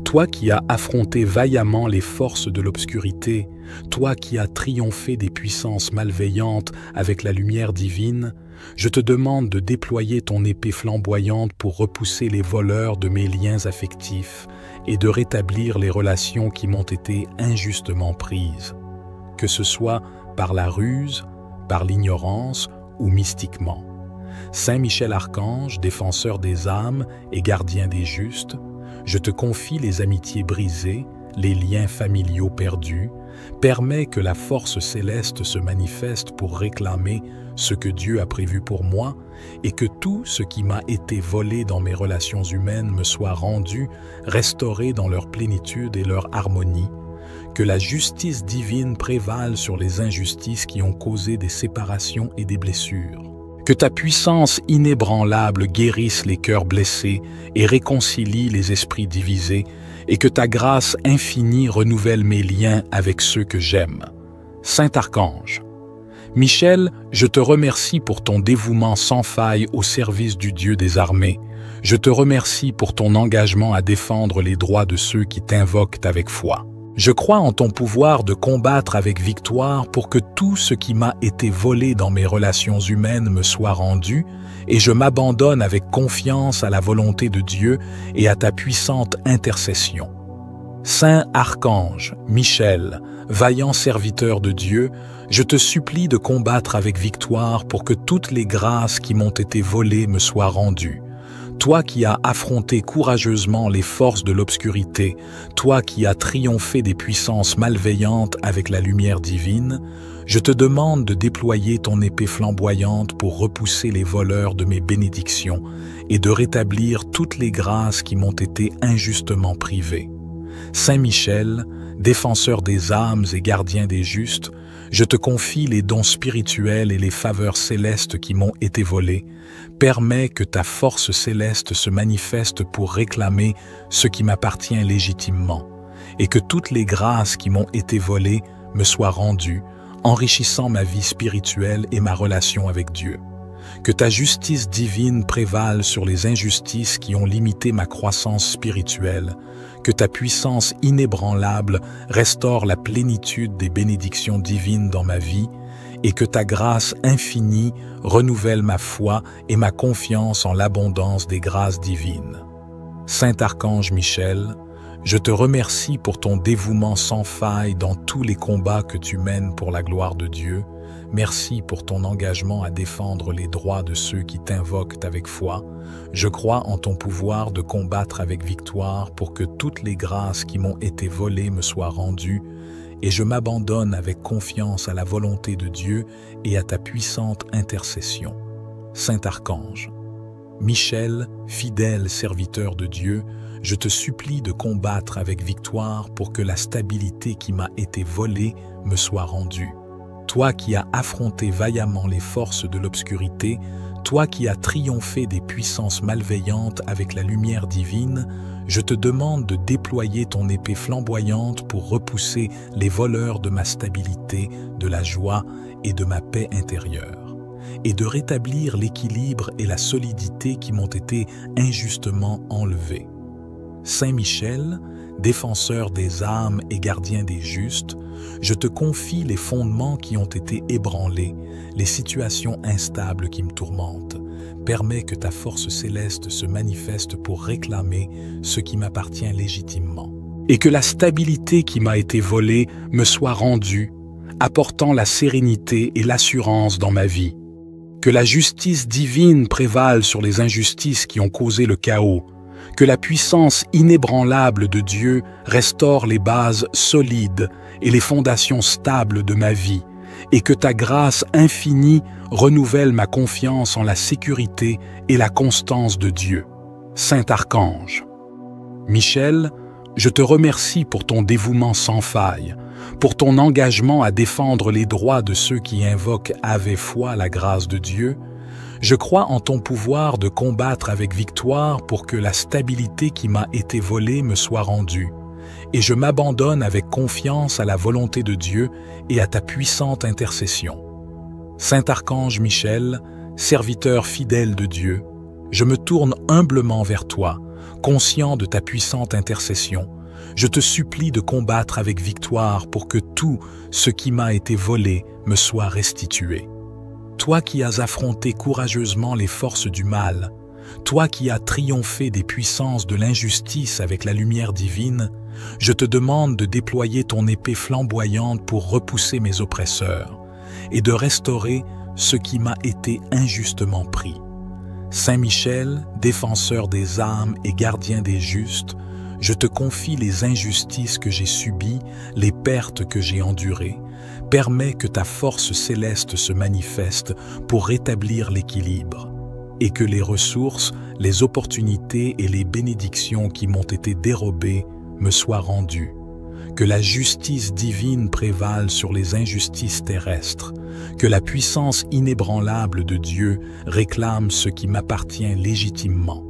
Toi qui as affronté vaillamment les forces de l'obscurité, toi qui as triomphé des puissances malveillantes avec la lumière divine, je te demande de déployer ton épée flamboyante pour repousser les voleurs de mes liens affectifs et de rétablir les relations qui m'ont été injustement prises. Que ce soit par la ruse, par l'ignorance ou mystiquement. Saint Michel Archange, défenseur des âmes et gardien des justes, je te confie les amitiés brisées, les liens familiaux perdus, permets que la force céleste se manifeste pour réclamer ce que Dieu a prévu pour moi et que tout ce qui m'a été volé dans mes relations humaines me soit rendu, restauré dans leur plénitude et leur harmonie. Que la justice divine prévale sur les injustices qui ont causé des séparations et des blessures. Que ta puissance inébranlable guérisse les cœurs blessés et réconcilie les esprits divisés, et que ta grâce infinie renouvelle mes liens avec ceux que j'aime. Saint Archange, Michel, je te remercie pour ton dévouement sans faille au service du Dieu des armées. Je te remercie pour ton engagement à défendre les droits de ceux qui t'invoquent avec foi. Je crois en ton pouvoir de combattre avec victoire pour que tout ce qui m'a été volé dans mes relations humaines me soit rendu, et je m'abandonne avec confiance à la volonté de Dieu et à ta puissante intercession. Saint Archange, Michel, vaillant serviteur de Dieu, je te supplie de combattre avec victoire pour que toutes les grâces qui m'ont été volées me soient rendues. Toi qui as affronté courageusement les forces de l'obscurité, toi qui as triomphé des puissances malveillantes avec la lumière divine, je te demande de déployer ton épée flamboyante pour repousser les voleurs de mes bénédictions et de rétablir toutes les grâces qui m'ont été injustement privées. Saint Michel, défenseur des âmes et gardien des justes, je te confie les dons spirituels et les faveurs célestes qui m'ont été volés. Permets que ta force céleste se manifeste pour réclamer ce qui m'appartient légitimement, et que toutes les grâces qui m'ont été volées me soient rendues, enrichissant ma vie spirituelle et ma relation avec Dieu. Que ta justice divine prévale sur les injustices qui ont limité ma croissance spirituelle, que ta puissance inébranlable restaure la plénitude des bénédictions divines dans ma vie, et que ta grâce infinie renouvelle ma foi et ma confiance en l'abondance des grâces divines. Saint Archange Michel, je te remercie pour ton dévouement sans faille dans tous les combats que tu mènes pour la gloire de Dieu. Merci pour ton engagement à défendre les droits de ceux qui t'invoquent avec foi. Je crois en ton pouvoir de combattre avec victoire pour que toutes les grâces qui m'ont été volées me soient rendues, et je m'abandonne avec confiance à la volonté de Dieu et à ta puissante intercession. Saint Archange, Michel, fidèle serviteur de Dieu, je te supplie de combattre avec victoire pour que la stabilité qui m'a été volée me soit rendue. toi qui as affronté vaillamment les forces de l'obscurité, toi qui as triomphé des puissances malveillantes avec la lumière divine, je te demande de déployer ton épée flamboyante pour repousser les voleurs de ma stabilité, de la joie et de ma paix intérieure, et de rétablir l'équilibre et la solidité qui m'ont été injustement enlevés. Saint Michel, défenseur des âmes et gardien des justes, je te confie les fondements qui ont été ébranlés, les situations instables qui me tourmentent. Permets que ta force céleste se manifeste pour réclamer ce qui m'appartient légitimement, et que la stabilité qui m'a été volée me soit rendue, apportant la sérénité et l'assurance dans ma vie. Que la justice divine prévale sur les injustices qui ont causé le chaos, que la puissance inébranlable de Dieu restaure les bases solides et les fondations stables de ma vie, et que ta grâce infinie renouvelle ma confiance en la sécurité et la constance de Dieu. Saint Archange. Michel, je te remercie pour ton dévouement sans faille, pour ton engagement à défendre les droits de ceux qui invoquent avec foi la grâce de Dieu. Je crois en ton pouvoir de combattre avec victoire pour que la stabilité qui m'a été volée me soit rendue, et je m'abandonne avec confiance à la volonté de Dieu et à ta puissante intercession. Saint Archange Michel, serviteur fidèle de Dieu, je me tourne humblement vers toi, conscient de ta puissante intercession. Je te supplie de combattre avec victoire pour que tout ce qui m'a été volé me soit restitué. Toi qui as affronté courageusement les forces du mal, toi qui as triomphé des puissances de l'injustice avec la lumière divine, je te demande de déployer ton épée flamboyante pour repousser mes oppresseurs et de restaurer ce qui m'a été injustement pris. Saint Michel, défenseur des âmes et gardien des justes, je te confie les injustices que j'ai subies, les pertes que j'ai endurées. Permets que ta force céleste se manifeste pour rétablir l'équilibre, et que les ressources, les opportunités et les bénédictions qui m'ont été dérobées me soient rendues. Que la justice divine prévale sur les injustices terrestres, que la puissance inébranlable de Dieu réclame ce qui m'appartient légitimement,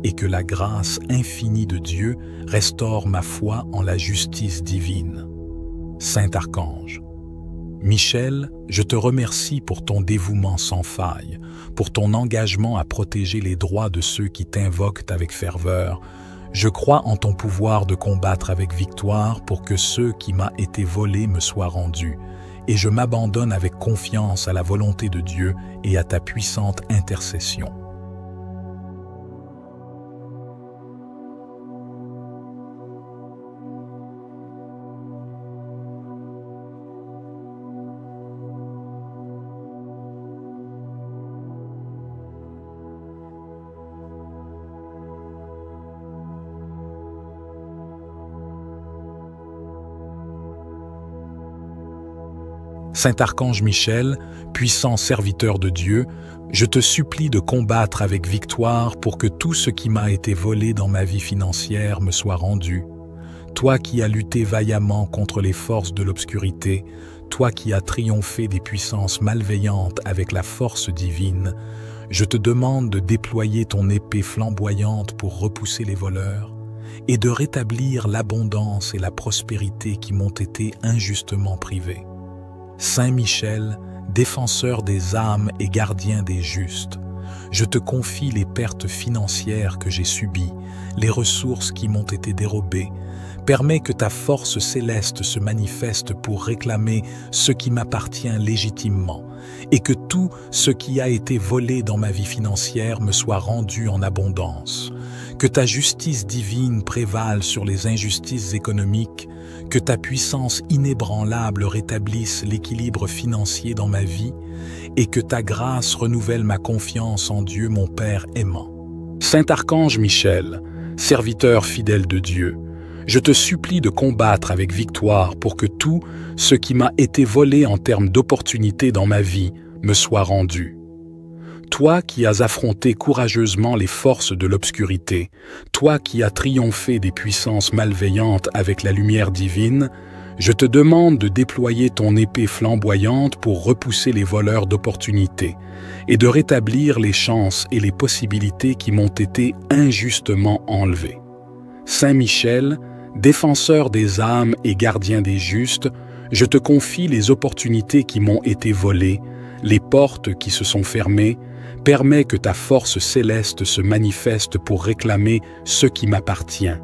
et que la grâce infinie de Dieu restaure ma foi en la justice divine. Saint Archange. Michel, je te remercie pour ton dévouement sans faille, pour ton engagement à protéger les droits de ceux qui t'invoquent avec ferveur. Je crois en ton pouvoir de combattre avec victoire pour que ce qui m'a été volé me soit rendu, et je m'abandonne avec confiance à la volonté de Dieu et à ta puissante intercession. Saint Archange Michel, puissant serviteur de Dieu, je te supplie de combattre avec victoire pour que tout ce qui m'a été volé dans ma vie financière me soit rendu. Toi qui as lutté vaillamment contre les forces de l'obscurité, toi qui as triomphé des puissances malveillantes avec la force divine, je te demande de déployer ton épée flamboyante pour repousser les voleurs et de rétablir l'abondance et la prospérité qui m'ont été injustement privées. Saint Michel, défenseur des âmes et gardien des justes, je te confie les pertes financières que j'ai subies, les ressources qui m'ont été dérobées. Permets que ta force céleste se manifeste pour réclamer ce qui m'appartient légitimement, et que tout ce qui a été volé dans ma vie financière me soit rendu en abondance. Que ta justice divine prévale sur les injustices économiques, que ta puissance inébranlable rétablisse l'équilibre financier dans ma vie, et que ta grâce renouvelle ma confiance en Dieu mon Père aimant. Saint Archange Michel, serviteur fidèle de Dieu, je te supplie de combattre avec victoire pour que tout ce qui m'a été volé en termes d'opportunités dans ma vie me soit rendu. Toi qui as affronté courageusement les forces de l'obscurité, toi qui as triomphé des puissances malveillantes avec la lumière divine, Je te demande de déployer ton épée flamboyante pour repousser les voleurs d'opportunités et de rétablir les chances et les possibilités qui m'ont été injustement enlevées. Saint Michel, défenseur des âmes et gardien des justes, je te confie les opportunités qui m'ont été volées, les portes qui se sont fermées. Permets que ta force céleste se manifeste pour réclamer ce qui m'appartient,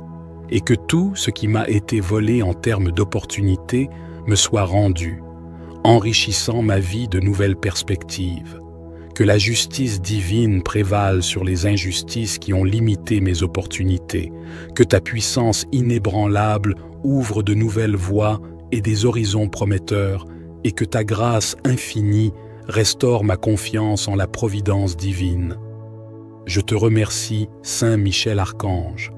et que tout ce qui m'a été volé en termes d'opportunités me soit rendu, enrichissant ma vie de nouvelles perspectives. Que la justice divine prévale sur les injustices qui ont limité mes opportunités, que ta puissance inébranlable ouvre de nouvelles voies et des horizons prometteurs, et que ta grâce infinie restaure ma confiance en la providence divine. Je te remercie, Saint Michel Archange,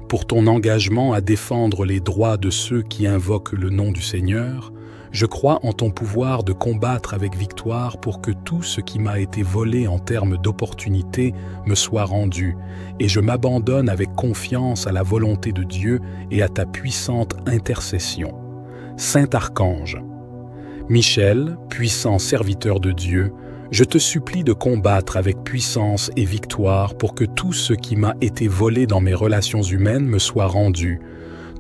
pour ton engagement à défendre les droits de ceux qui invoquent le nom du Seigneur. Je crois en ton pouvoir de combattre avec victoire pour que tout ce qui m'a été volé en termes d'opportunités me soit rendu, et je m'abandonne avec confiance à la volonté de Dieu et à ta puissante intercession. Saint Archange, Michel, puissant serviteur de Dieu, je te supplie de combattre avec puissance et victoire pour que tout ce qui m'a été volé dans mes relations humaines me soit rendu.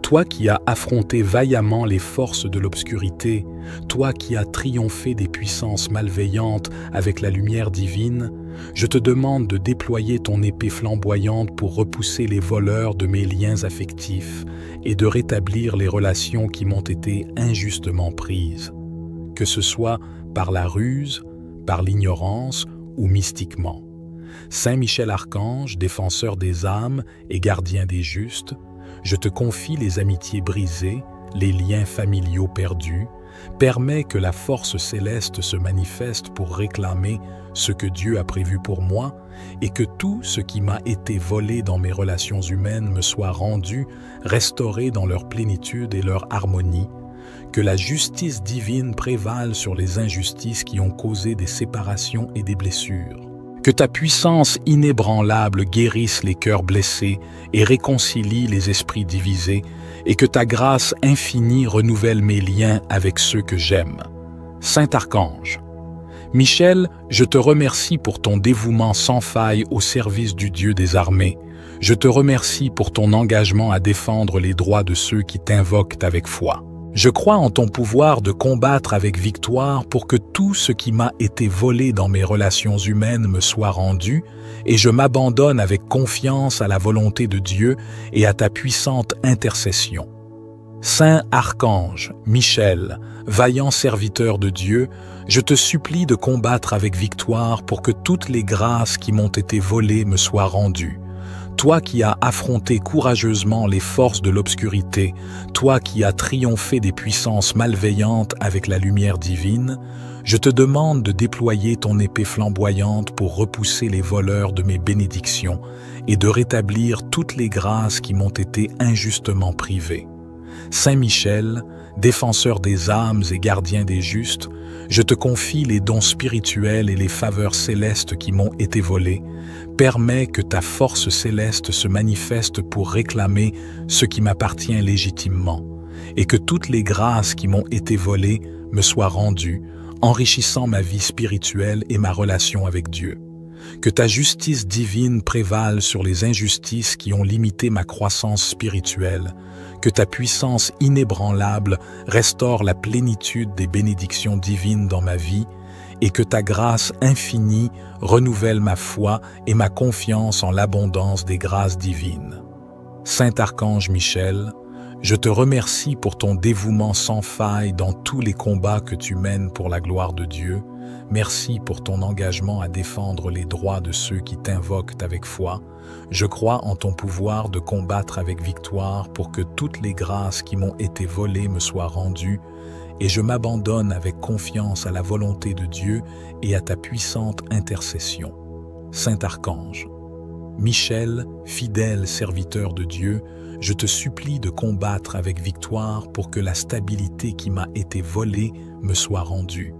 Toi qui as affronté vaillamment les forces de l'obscurité, toi qui as triomphé des puissances malveillantes avec la lumière divine, je te demande de déployer ton épée flamboyante pour repousser les voleurs de mes liens affectifs et de rétablir les relations qui m'ont été injustement prises, que ce soit par la ruse, par l'ignorance ou mystiquement. Saint Michel Archange, défenseur des âmes et gardien des justes, je te confie les amitiés brisées, les liens familiaux perdus. Permets que la force céleste se manifeste pour réclamer ce que Dieu a prévu pour moi et que tout ce qui m'a été volé dans mes relations humaines me soit rendu, restauré dans leur plénitude et leur harmonie. Que la justice divine prévale sur les injustices qui ont causé des séparations et des blessures. Que ta puissance inébranlable guérisse les cœurs blessés et réconcilie les esprits divisés, et que ta grâce infinie renouvelle mes liens avec ceux que j'aime. Saint Archange, Michel, je te remercie pour ton dévouement sans faille au service du Dieu des armées. Je te remercie pour ton engagement à défendre les droits de ceux qui t'invoquent avec foi. Je crois en ton pouvoir de combattre avec victoire pour que tout ce qui m'a été volé dans mes relations humaines me soit rendu, et je m'abandonne avec confiance à la volonté de Dieu et à ta puissante intercession. Saint Archange, Michel, vaillant serviteur de Dieu, je te supplie de combattre avec victoire pour que toutes les grâces qui m'ont été volées me soient rendues. Toi qui as affronté courageusement les forces de l'obscurité, toi qui as triomphé des puissances malveillantes avec la lumière divine, je te demande de déployer ton épée flamboyante pour repousser les voleurs de mes bénédictions et de rétablir toutes les grâces qui m'ont été injustement privées. Saint Michel, défenseur des âmes et gardien des justes, je te confie les dons spirituels et les faveurs célestes qui m'ont été volés. Permets que ta force céleste se manifeste pour réclamer ce qui m'appartient légitimement, et que toutes les grâces qui m'ont été volées me soient rendues, enrichissant ma vie spirituelle et ma relation avec Dieu. Que ta justice divine prévale sur les injustices qui ont limité ma croissance spirituelle, que ta puissance inébranlable restaure la plénitude des bénédictions divines dans ma vie, et que ta grâce infinie renouvelle ma foi et ma confiance en l'abondance des grâces divines. Saint Archange Michel, je te remercie pour ton dévouement sans faille dans tous les combats que tu mènes pour la gloire de Dieu. Merci pour ton engagement à défendre les droits de ceux qui t'invoquent avec foi. Je crois en ton pouvoir de combattre avec victoire pour que toutes les grâces qui m'ont été volées me soient rendues, et je m'abandonne avec confiance à la volonté de Dieu et à ta puissante intercession. Saint Archange, Michel, fidèle serviteur de Dieu, je te supplie de combattre avec victoire pour que la stabilité qui m'a été volée me soit rendue.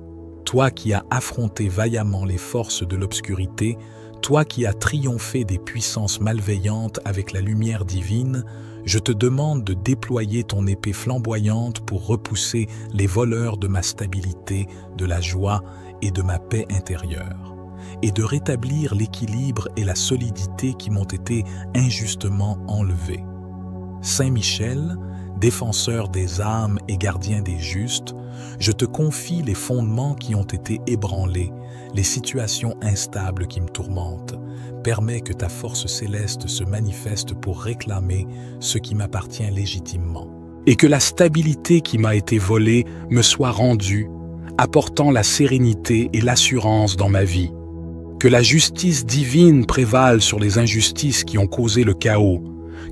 Toi qui as affronté vaillamment les forces de l'obscurité, Toi qui as triomphé des puissances malveillantes avec la lumière divine, je te demande de déployer ton épée flamboyante pour repousser les voleurs de ma stabilité, de la joie et de ma paix intérieure, et de rétablir l'équilibre et la solidité qui m'ont été injustement enlevés. Saint Michel, défenseur des âmes et gardien des justes, je te confie les fondements qui ont été ébranlés, les situations instables qui me tourmentent. Permets que ta force céleste se manifeste pour réclamer ce qui m'appartient légitimement. Et que la stabilité qui m'a été volée me soit rendue, apportant la sérénité et l'assurance dans ma vie. Que la justice divine prévale sur les injustices qui ont causé le chaos.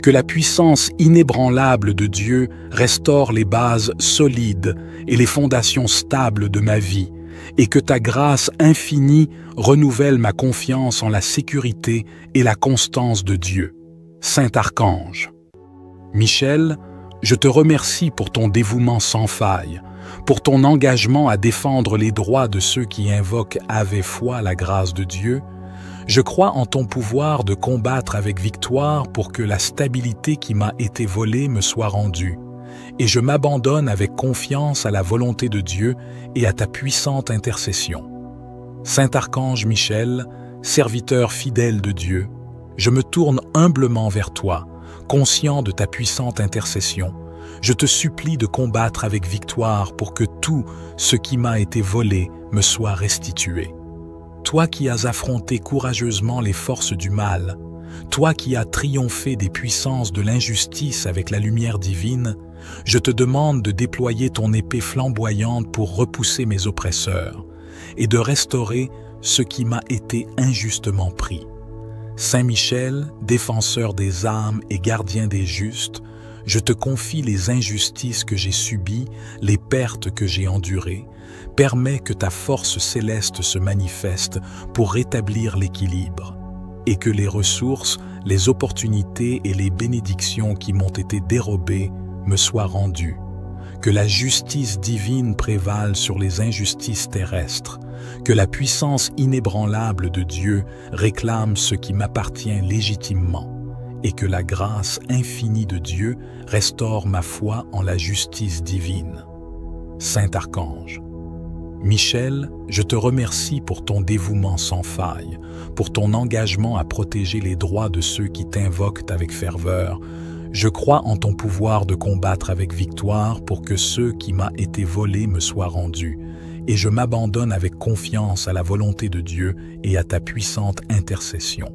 Que la puissance inébranlable de Dieu restaure les bases solides et les fondations stables de ma vie, et que ta grâce infinie renouvelle ma confiance en la sécurité et la constance de Dieu. Saint Archange. Michel, je te remercie pour ton dévouement sans faille, pour ton engagement à défendre les droits de ceux qui invoquent avec foi la grâce de Dieu. Je crois en ton pouvoir de combattre avec victoire pour que la stabilité qui m'a été volée me soit rendue. Et je m'abandonne avec confiance à la volonté de Dieu et à ta puissante intercession. Saint Archange Michel, serviteur fidèle de Dieu, je me tourne humblement vers toi, conscient de ta puissante intercession. Je te supplie de combattre avec victoire pour que tout ce qui m'a été volé me soit restitué. Toi qui as affronté courageusement les forces du mal, toi qui as triomphé des puissances de l'injustice avec la lumière divine, je te demande de déployer ton épée flamboyante pour repousser mes oppresseurs et de restaurer ce qui m'a été injustement pris. Saint Michel, défenseur des âmes et gardien des justes, je te confie les injustices que j'ai subies, les pertes que j'ai endurées. Permets que ta force céleste se manifeste pour rétablir l'équilibre et que les ressources, les opportunités et les bénédictions qui m'ont été dérobées me soient rendues. Que la justice divine prévale sur les injustices terrestres, que la puissance inébranlable de Dieu réclame ce qui m'appartient légitimement, et que la grâce infinie de Dieu restaure ma foi en la justice divine. Saint Archange. Michel, je te remercie pour ton dévouement sans faille, pour ton engagement à protéger les droits de ceux qui t'invoquent avec ferveur. Je crois en ton pouvoir de combattre avec victoire pour que ce qui m'a été volé me soit rendu, et je m'abandonne avec confiance à la volonté de Dieu et à ta puissante intercession.